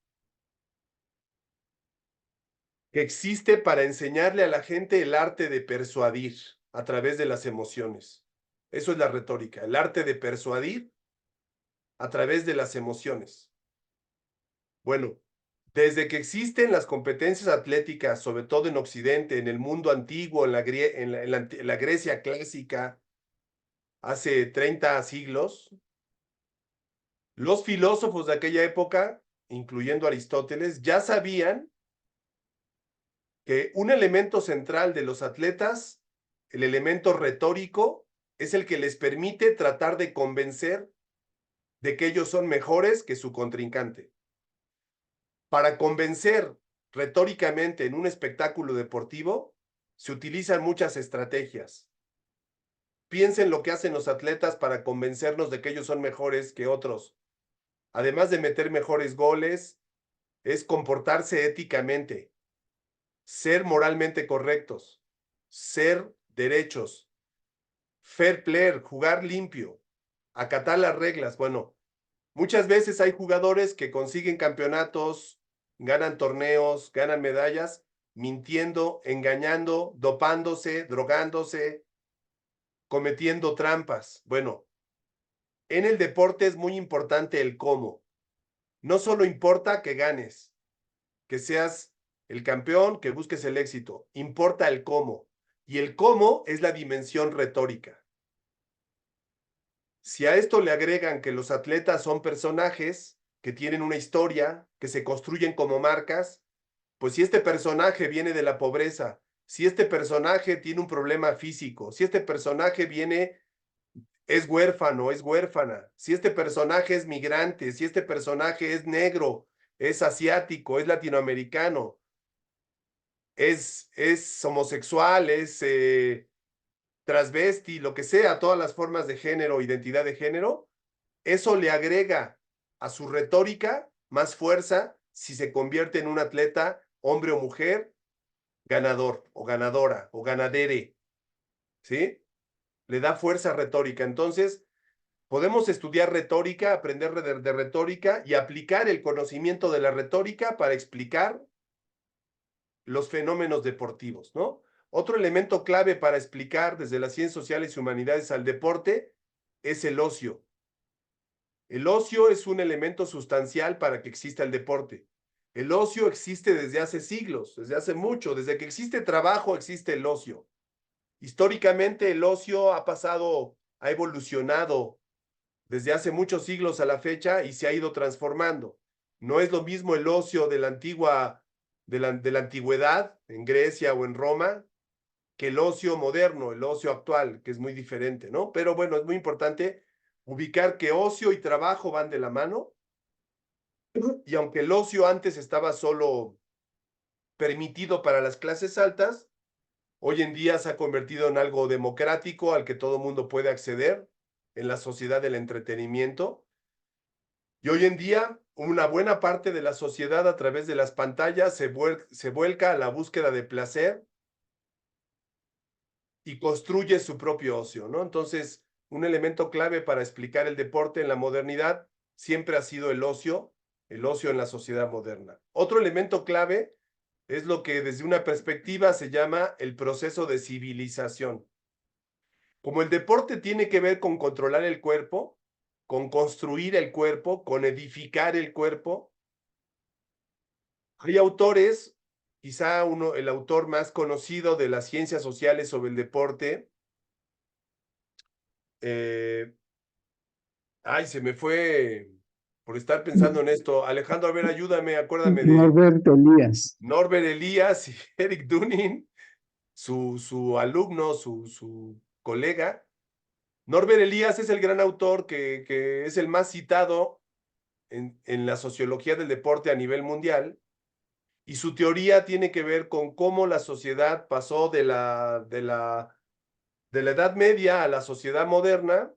que existe para enseñarle a la gente el arte de persuadir a través de las emociones. Eso es la retórica, el arte de persuadir a través de las emociones. Bueno, desde que existen las competencias atléticas, sobre todo en Occidente, en el mundo antiguo, en la Grecia clásica, hace 30 siglos, los filósofos de aquella época, incluyendo Aristóteles, ya sabían que un elemento central de los atletas, el elemento retórico, es el que les permite tratar de convencer de que ellos son mejores que su contrincante. Para convencer retóricamente en un espectáculo deportivo, se utilizan muchas estrategias. Piensen lo que hacen los atletas para convencernos de que ellos son mejores que otros. Además de meter mejores goles, es comportarse éticamente, ser moralmente correctos, ser derechos, fair play, jugar limpio, acatar las reglas. Bueno, muchas veces hay jugadores que consiguen campeonatos, ganan torneos, ganan medallas, mintiendo, engañando, dopándose, drogándose, cometiendo trampas. Bueno, en el deporte es muy importante el cómo. No solo importa que ganes, que seas el campeón, que busques el éxito, importa el cómo. Y el cómo es la dimensión retórica. Si a esto le agregan que los atletas son personajes que tienen una historia, que se construyen como marcas, pues si este personaje viene de la pobreza, si este personaje tiene un problema físico, si este personaje es huérfano, es huérfana, si este personaje es migrante, si este personaje es negro, es asiático, es latinoamericano, es homosexual, es transvesti, lo que sea, todas las formas de género, identidad de género, eso le agrega a su retórica más fuerza si se convierte en un atleta, hombre o mujer, ganador o ganadora o ganadere, ¿sí? Le da fuerza retórica. Entonces, podemos estudiar retórica, aprender de retórica y aplicar el conocimiento de la retórica para explicar los fenómenos deportivos, ¿no? Otro elemento clave para explicar desde las ciencias sociales y humanidades al deporte es el ocio. El ocio es un elemento sustancial para que exista el deporte. El ocio existe desde hace siglos, desde hace mucho. Desde que existe trabajo existe el ocio. Históricamente el ocio ha evolucionado desde hace muchos siglos a la fecha y se ha ido transformando. No es lo mismo el ocio de la antigüedad, en Grecia o en Roma, que el ocio moderno, el ocio actual, que es muy diferente, ¿no? Pero bueno, es muy importante ubicar que ocio y trabajo van de la mano, y aunque el ocio antes estaba solo permitido para las clases altas, hoy en día se ha convertido en algo democrático al que todo mundo puede acceder en la sociedad del entretenimiento. Y hoy en día, una buena parte de la sociedad a través de las pantallas se vuelca a la búsqueda de placer y construye su propio ocio, ¿no? Entonces, un elemento clave para explicar el deporte en la modernidad siempre ha sido el ocio en la sociedad moderna. Otro elemento clave es lo que desde una perspectiva se llama el proceso de civilización. Como el deporte tiene que ver con controlar el cuerpo, con construir el cuerpo, con edificar el cuerpo, hay autores, quizá el autor más conocido de las ciencias sociales sobre el deporte, se me fue por estar pensando en esto. Alejandro, a ver, ayúdame, acuérdame de Norberto Elías. Norbert Elias y Eric Dunning, su alumno, su colega. Norbert Elias es el gran autor que es el más citado en la sociología del deporte a nivel mundial, y su teoría tiene que ver con cómo la sociedad pasó de la Edad Media a la sociedad moderna,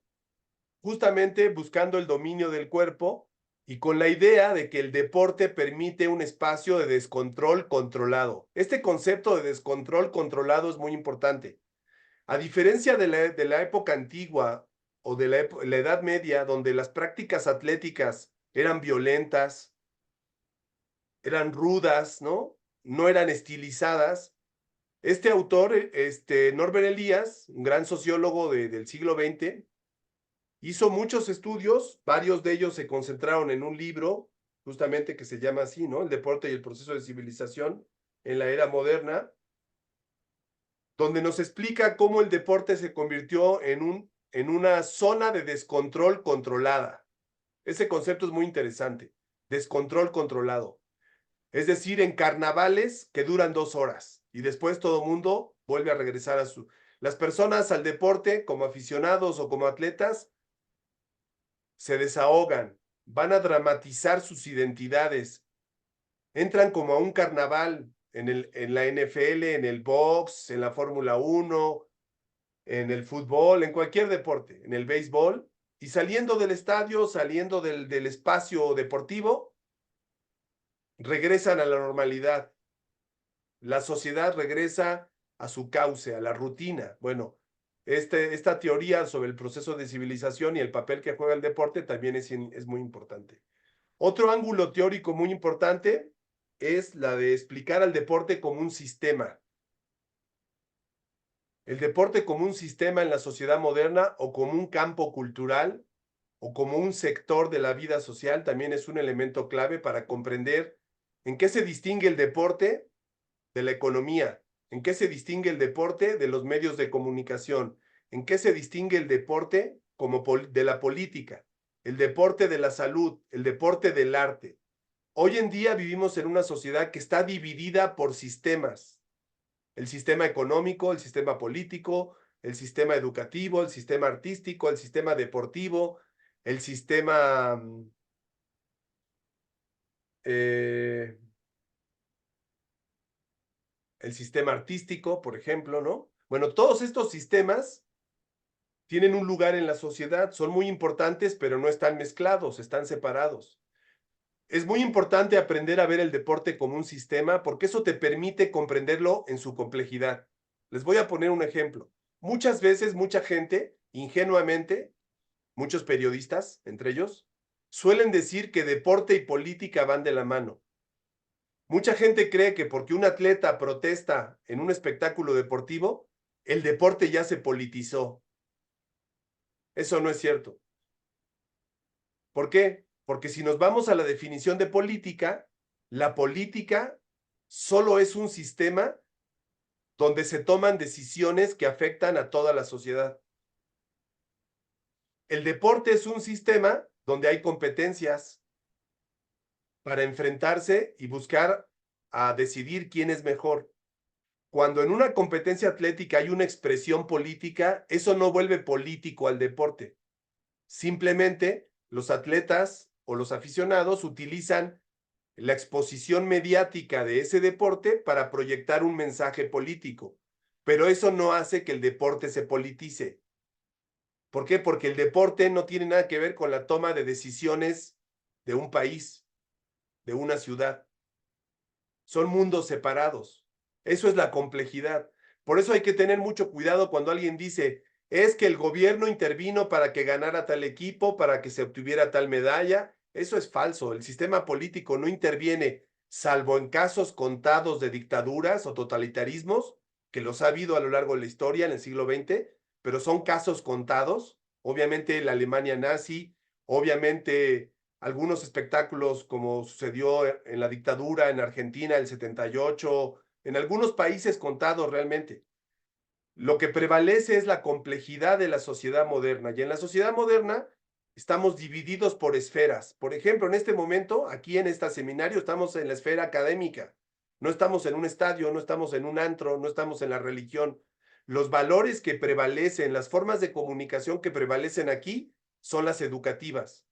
justamente buscando el dominio del cuerpo y con la idea de que el deporte permite un espacio de descontrol controlado. Este concepto de descontrol controlado es muy importante. A diferencia de la época antigua o de la Edad Media, donde las prácticas atléticas eran violentas, eran rudas, ¿no? No eran estilizadas. Este autor, Norbert Elias, un gran sociólogo del siglo XX, hizo muchos estudios, varios de ellos se concentraron en un libro, justamente que se llama así, ¿no? El deporte y el proceso de civilización en la era moderna, donde nos explica cómo el deporte se convirtió en una zona de descontrol controlada. Ese concepto es muy interesante, descontrol controlado. Es decir, en carnavales que duran 2 horas y después todo mundo vuelve a regresar Las personas al deporte, como aficionados o como atletas, se desahogan, van a dramatizar sus identidades, entran como a un carnaval en la NFL, en el box, en la Fórmula 1, en el fútbol, en cualquier deporte, en el béisbol, y saliendo del estadio, saliendo del espacio deportivo, regresan a la normalidad. La sociedad regresa a su cauce, a la rutina. Bueno, esta teoría sobre el proceso de civilización y el papel que juega el deporte también es muy importante. Otro ángulo teórico muy importante es la de explicar al deporte como un sistema. El deporte como un sistema en la sociedad moderna o como un campo cultural o como un sector de la vida social también es un elemento clave para comprender en qué se distingue el deporte de la economía, en qué se distingue el deporte de los medios de comunicación, en qué se distingue el deporte de la política, el deporte de la salud, el deporte del arte. Hoy en día vivimos en una sociedad que está dividida por sistemas. El sistema económico, el sistema político, el sistema educativo, el sistema artístico, el sistema deportivo, el sistema el sistema artístico, por ejemplo, ¿no? Bueno, todos estos sistemas tienen un lugar en la sociedad, son muy importantes, pero no están mezclados, están separados. Es muy importante aprender a ver el deporte como un sistema porque eso te permite comprenderlo en su complejidad. Les voy a poner un ejemplo. Muchas veces, mucha gente, ingenuamente, muchos periodistas, entre ellos, suelen decir que deporte y política van de la mano. Mucha gente cree que porque un atleta protesta en un espectáculo deportivo, el deporte ya se politizó. Eso no es cierto. ¿Por qué? Porque si nos vamos a la definición de política, la política solo es un sistema donde se toman decisiones que afectan a toda la sociedad. El deporte es un sistema donde hay competencias para enfrentarse y buscar a decidir quién es mejor. Cuando en una competencia atlética hay una expresión política, eso no vuelve político al deporte. Simplemente los atletas o los aficionados utilizan la exposición mediática de ese deporte para proyectar un mensaje político. Pero eso no hace que el deporte se politice. ¿Por qué? Porque el deporte no tiene nada que ver con la toma de decisiones de un país, de una ciudad. Son mundos separados. Eso es la complejidad. Por eso hay que tener mucho cuidado cuando alguien dice, es que el gobierno intervino para que ganara tal equipo, para que se obtuviera tal medalla. Eso es falso. El sistema político no interviene, salvo en casos contados de dictaduras o totalitarismos, que los ha habido a lo largo de la historia en el siglo XX, pero son casos contados. Obviamente la Alemania nazi, obviamente algunos espectáculos como sucedió en la dictadura en Argentina el 78, en algunos países contados realmente. Lo que prevalece es la complejidad de la sociedad moderna. Y en la sociedad moderna estamos divididos por esferas. Por ejemplo, en este momento, aquí en este seminario, estamos en la esfera académica. No estamos en un estadio, no estamos en un antro, no estamos en la religión. Los valores que prevalecen, las formas de comunicación que prevalecen aquí son las educativas.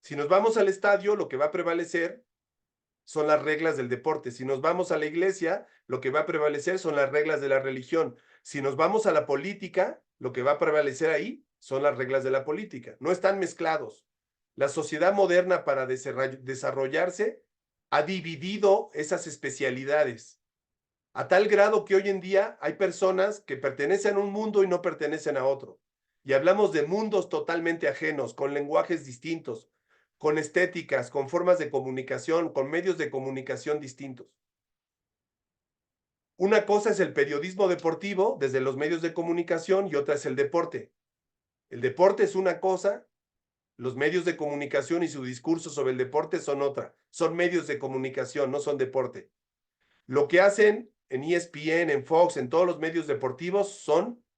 Si nos vamos al estadio, lo que va a prevalecer son las reglas del deporte. Si nos vamos a la iglesia, lo que va a prevalecer son las reglas de la religión. Si nos vamos a la política, lo que va a prevalecer ahí son las reglas de la política. No están mezclados. La sociedad moderna, para desarrollarse, ha dividido esas especialidades a tal grado que hoy en día hay personas que pertenecen a un mundo y no pertenecen a otro. Y hablamos de mundos totalmente ajenos, con lenguajes distintos, con estéticas, con formas de comunicación, con medios de comunicación distintos. Una cosa es el periodismo deportivo desde los medios de comunicación y otra es el deporte. El deporte es una cosa, los medios de comunicación y su discurso sobre el deporte son otra. Son medios de comunicación, no son deporte. Lo que hacen en ESPN, en Fox, en todos los medios deportivos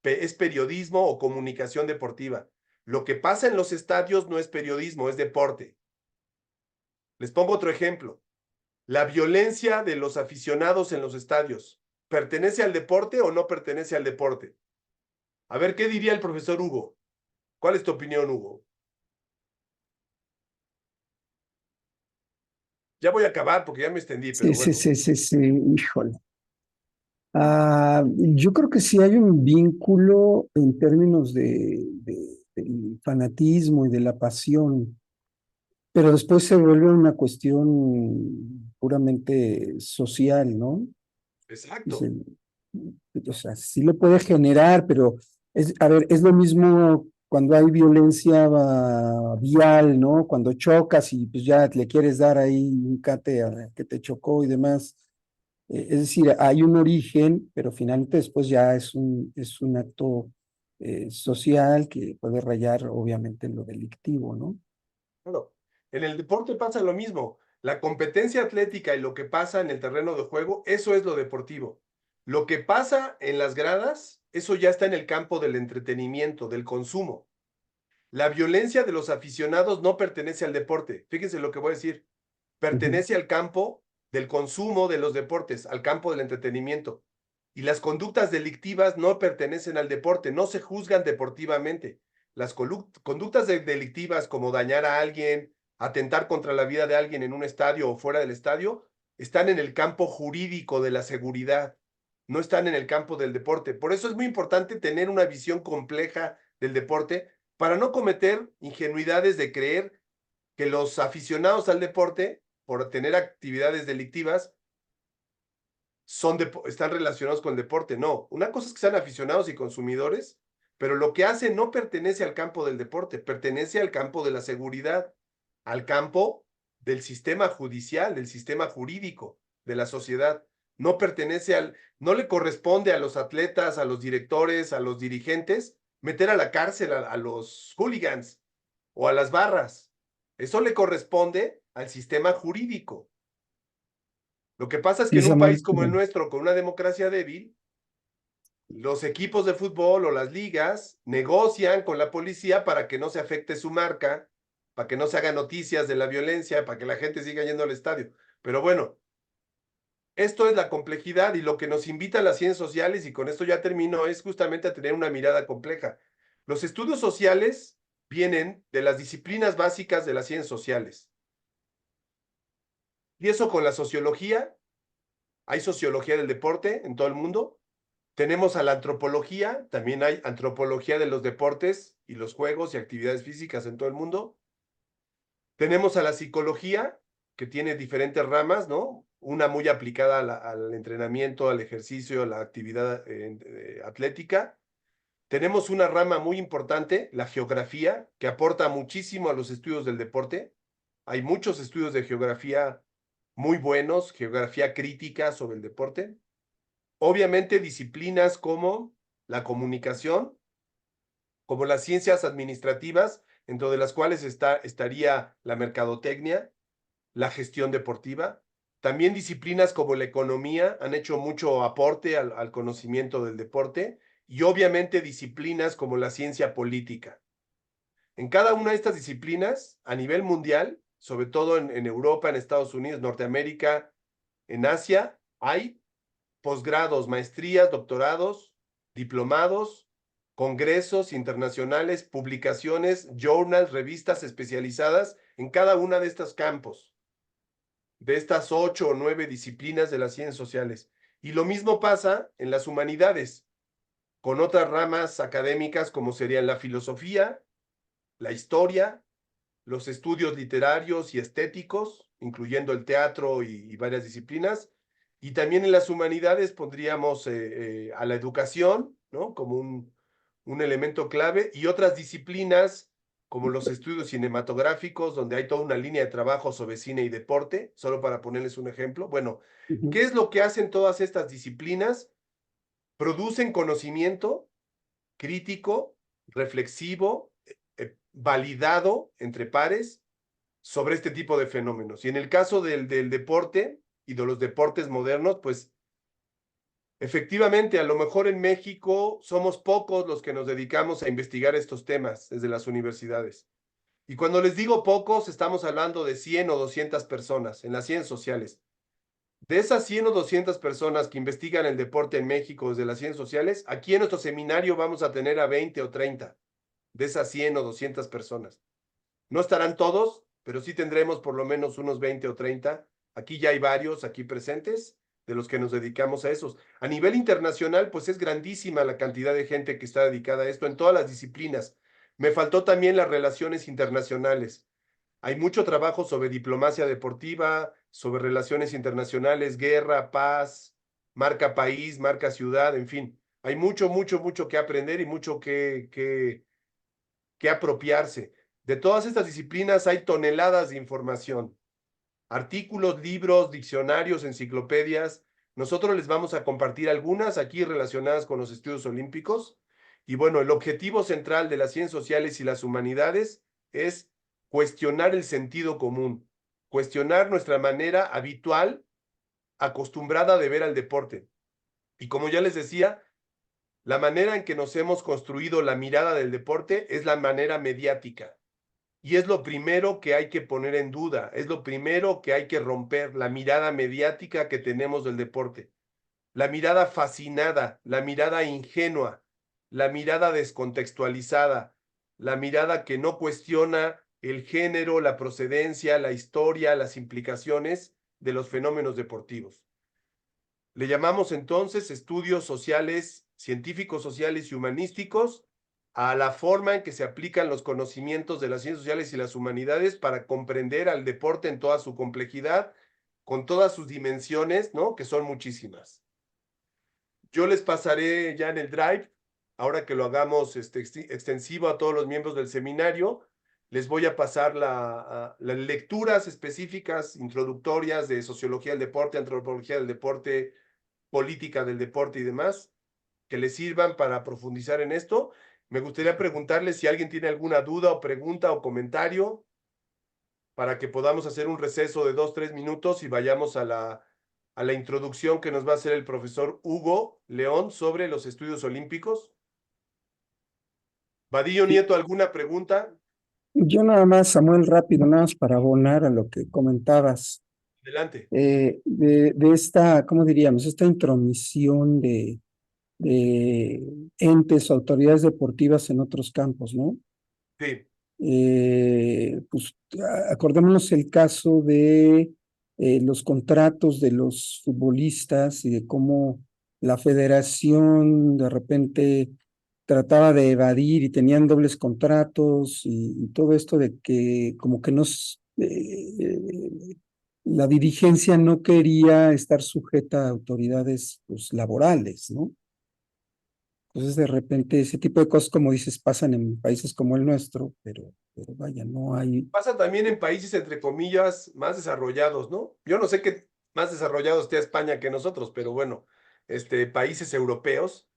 es periodismo o comunicación deportiva. Lo que pasa en los estadios no es periodismo, es deporte. Les pongo otro ejemplo. La violencia de los aficionados en los estadios, ¿pertenece al deporte o no pertenece al deporte? A ver, ¿qué diría el profesor Hugo? ¿Cuál es tu opinión, Hugo? Ya voy a acabar porque ya me extendí, pero Sí, bueno. sí, híjole. Yo creo que sí hay un vínculo en términos del fanatismo y de la pasión, pero después se vuelve una cuestión puramente social, ¿no? Exacto. O sea, sí lo puede generar, pero a ver, es lo mismo cuando hay violencia vial, ¿no? Cuando chocas y pues ya le quieres dar ahí un cate a que te chocó y demás. Es decir, hay un origen, pero finalmente después ya es un acto social que puede rayar obviamente en lo delictivo, ¿no? Claro. En el deporte pasa lo mismo. La competencia atlética y lo que pasa en el terreno de juego, eso es lo deportivo. Lo que pasa en las gradas, eso ya está en el campo del entretenimiento, del consumo. La violencia de los aficionados no pertenece al deporte. Fíjense lo que voy a decir. Pertenece al campo del consumo de los deportes, al campo del entretenimiento. Y las conductas delictivas no pertenecen al deporte, no se juzgan deportivamente. Las conductas delictivas como dañar a alguien, atentar contra la vida de alguien en un estadio o fuera del estadio, están en el campo jurídico de la seguridad, no están en el campo del deporte. Por eso es muy importante tener una visión compleja del deporte para no cometer ingenuidades de creer que los aficionados al deporte, por tener actividades delictivas, están relacionados con el deporte. No, una cosa es que sean aficionados y consumidores, pero lo que hacen no pertenece al campo del deporte, pertenece al campo de la seguridad, al campo del sistema judicial, del sistema jurídico de la sociedad. No pertenece no le corresponde a los atletas, a los directores, a los dirigentes, meter a la cárcel a los hooligans o a las barras. Eso le corresponde al sistema jurídico. Lo que pasa es que Sí, en un país Samuel. como el nuestro, con una democracia débil, los equipos de fútbol o las ligas negocian con la policía para que no se afecte su marca, para que no se hagan noticias de la violencia, para que la gente siga yendo al estadio. Pero bueno, esto es la complejidad y lo que nos invita a las ciencias sociales, y con esto ya termino, es justamente a tener una mirada compleja. Los estudios sociales vienen de las disciplinas básicas de las ciencias sociales. Y eso con la sociología, hay sociología del deporte en todo el mundo. Tenemos a la antropología, también hay antropología de los deportes y los juegos y actividades físicas en todo el mundo. Tenemos a la psicología, que tiene diferentes ramas, ¿no? Una muy aplicada al entrenamiento, al ejercicio, a la actividad atlética. Tenemos una rama muy importante, la geografía, que aporta muchísimo a los estudios del deporte. Hay muchos estudios de geografía muy buenos, geografía crítica sobre el deporte. Obviamente disciplinas como la comunicación, como las ciencias administrativas, dentro de las cuales estaría la mercadotecnia, la gestión deportiva. También disciplinas como la economía han hecho mucho aporte al conocimiento del deporte, y obviamente disciplinas como la ciencia política. En cada una de estas disciplinas, a nivel mundial, sobre todo en Europa, en Estados Unidos, Norteamérica, en Asia, hay posgrados, maestrías, doctorados, diplomados, congresos internacionales, publicaciones, journals, revistas especializadas en cada una de estos campos, de estas 8 o 9 disciplinas de las ciencias sociales. Y lo mismo pasa en las humanidades, con otras ramas académicas como serían la filosofía, la historia, los estudios literarios y estéticos, incluyendo el teatro y varias disciplinas. Y también en las humanidades pondríamos a la educación, ¿no? Como un elemento clave, y otras disciplinas como los estudios cinematográficos, donde hay toda una línea de trabajo sobre cine y deporte, solo para ponerles un ejemplo. Bueno, ¿qué es lo que hacen todas estas disciplinas? Producen conocimiento crítico, reflexivo, validado entre pares sobre este tipo de fenómenos. Y en el caso del deporte y de los deportes modernos, pues efectivamente, a lo mejor en México somos pocos los que nos dedicamos a investigar estos temas desde las universidades. Y cuando les digo pocos, estamos hablando de 100 o 200 personas en las ciencias sociales. De esas 100 o 200 personas que investigan el deporte en México desde las ciencias sociales, aquí en nuestro seminario vamos a tener a 20 o 30 de esas 100 o 200 personas. No estarán todos, pero sí tendremos por lo menos unos 20 o 30. Aquí ya hay varios aquí presentes de los que nos dedicamos a esos. A nivel internacional, pues es grandísima la cantidad de gente que está dedicada a esto en todas las disciplinas. Me faltó también las relaciones internacionales. Hay mucho trabajo sobre diplomacia deportiva, sobre relaciones internacionales, guerra, paz, marca país, marca ciudad, en fin. Hay mucho, mucho, mucho que aprender y mucho que apropiarse. De todas estas disciplinas hay toneladas de información, artículos, libros, diccionarios, enciclopedias. Nosotros les vamos a compartir algunas aquí relacionadas con los estudios olímpicos. Y bueno, el objetivo central de las ciencias sociales y las humanidades es cuestionar el sentido común, cuestionar nuestra manera habitual, acostumbrada de ver al deporte. Y como ya les decía, la manera en que nos hemos construido la mirada del deporte es la manera mediática. Y es lo primero que hay que poner en duda, es lo primero que hay que romper, la mirada mediática que tenemos del deporte. la mirada fascinada, la mirada ingenua, la mirada descontextualizada, la mirada que no cuestiona el género, la procedencia, la historia, las implicaciones de los fenómenos deportivos. Le llamamos entonces estudios sociales, científicos sociales y humanísticos a la forma en que se aplican los conocimientos de las ciencias sociales y las humanidades para comprender al deporte en toda su complejidad, con todas sus dimensiones, ¿no? Que son muchísimas. Yo les pasaré ya en el Drive, ahora que lo hagamos extensivo a todos los miembros del seminario, les voy a pasar las lecturas específicas, introductorias de sociología del deporte, antropología del deporte, política del deporte y demás, que les sirvan para profundizar en esto. Me gustaría preguntarles si alguien tiene alguna duda o pregunta o comentario para que podamos hacer un receso de 2-3 minutos y vayamos a la introducción que nos va a hacer el profesor Hugo León sobre los estudios olímpicos. Vadillo Nieto, ¿alguna pregunta? Yo nada más, Samuel, rápido, nada más para abonar a lo que comentabas. Adelante. De esta, ¿cómo diríamos? Esta intromisión de entes o autoridades deportivas en otros campos, ¿no? Sí. Pues acordémonos el caso de los contratos de los futbolistas y de cómo la federación de repente trataba de evadir y tenían dobles contratos y todo esto de que como que la dirigencia no quería estar sujeta a autoridades pues, laborales, ¿no? Entonces, de repente, ese tipo de cosas, como dices, pasan en países como el nuestro, pero vaya, no hay... Pasa también en países, entre comillas, más desarrollados, ¿no? Yo no sé qué más desarrollados esté España que nosotros, pero bueno, países europeos.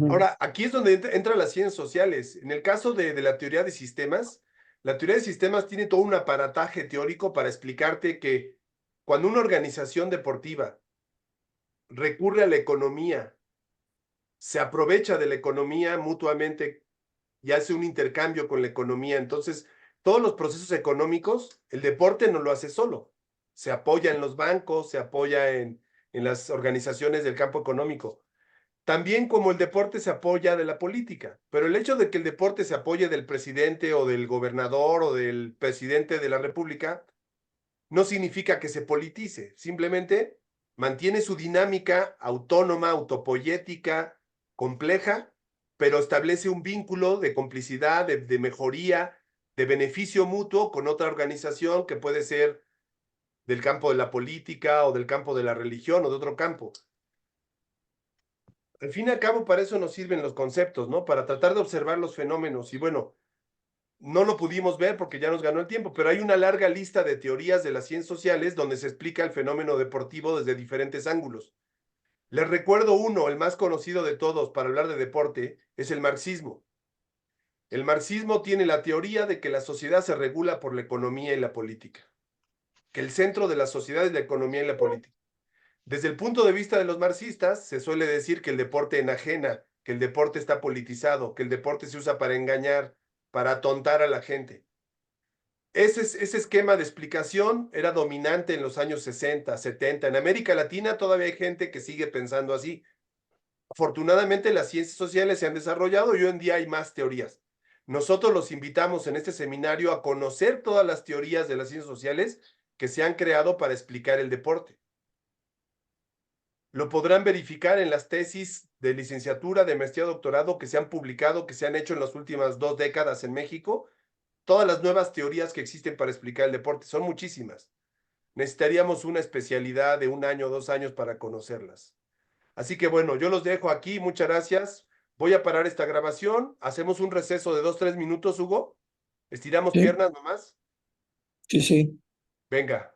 Ahora, aquí es donde entran las ciencias sociales. En el caso de la teoría de sistemas, la teoría de sistemas tiene todo un aparataje teórico para explicarte que cuando una organización deportiva recurre a la economía, se aprovecha de la economía mutuamente y hace un intercambio con la economía. Entonces, todos los procesos económicos, el deporte no lo hace solo. Se apoya en los bancos, se apoya en las organizaciones del campo económico. También como el deporte se apoya de la política, pero el hecho de que el deporte se apoye del presidente o del gobernador o del presidente de la república no significa que se politice, simplemente mantiene su dinámica autónoma, autopoyética, compleja, pero establece un vínculo de complicidad, de mejoría, de beneficio mutuo con otra organización que puede ser del campo de la política o del campo de la religión o de otro campo. Al fin y al cabo, para eso nos sirven los conceptos, ¿no? Para tratar de observar los fenómenos. Y bueno, no lo pudimos ver porque ya nos ganó el tiempo, pero hay una larga lista de teorías de las ciencias sociales donde se explica el fenómeno deportivo desde diferentes ángulos. Les recuerdo uno, el más conocido de todos para hablar de deporte, es el marxismo. El marxismo tiene la teoría de que la sociedad se regula por la economía y la política, que el centro de la sociedad es la economía y la política. Desde el punto de vista de los marxistas, se suele decir que el deporte enajena, que el deporte está politizado, que el deporte se usa para engañar, para atontar a la gente. Ese esquema de explicación era dominante en los años 60, 70. En América Latina todavía hay gente que sigue pensando así. Afortunadamente las ciencias sociales se han desarrollado y hoy en día hay más teorías. Nosotros los invitamos en este seminario a conocer todas las teorías de las ciencias sociales que se han creado para explicar el deporte. Lo podrán verificar en las tesis de licenciatura, de maestría, doctorado que se han publicado, que se han hecho en las últimas 2 décadas en México. Todas las nuevas teorías que existen para explicar el deporte, son muchísimas. Necesitaríamos una especialidad de 1 año o 2 años para conocerlas. Así que bueno, yo los dejo aquí, muchas gracias. Voy a parar esta grabación, hacemos un receso de 2-3 minutos, Hugo. Estiramos piernas nomás. Sí, sí. Venga.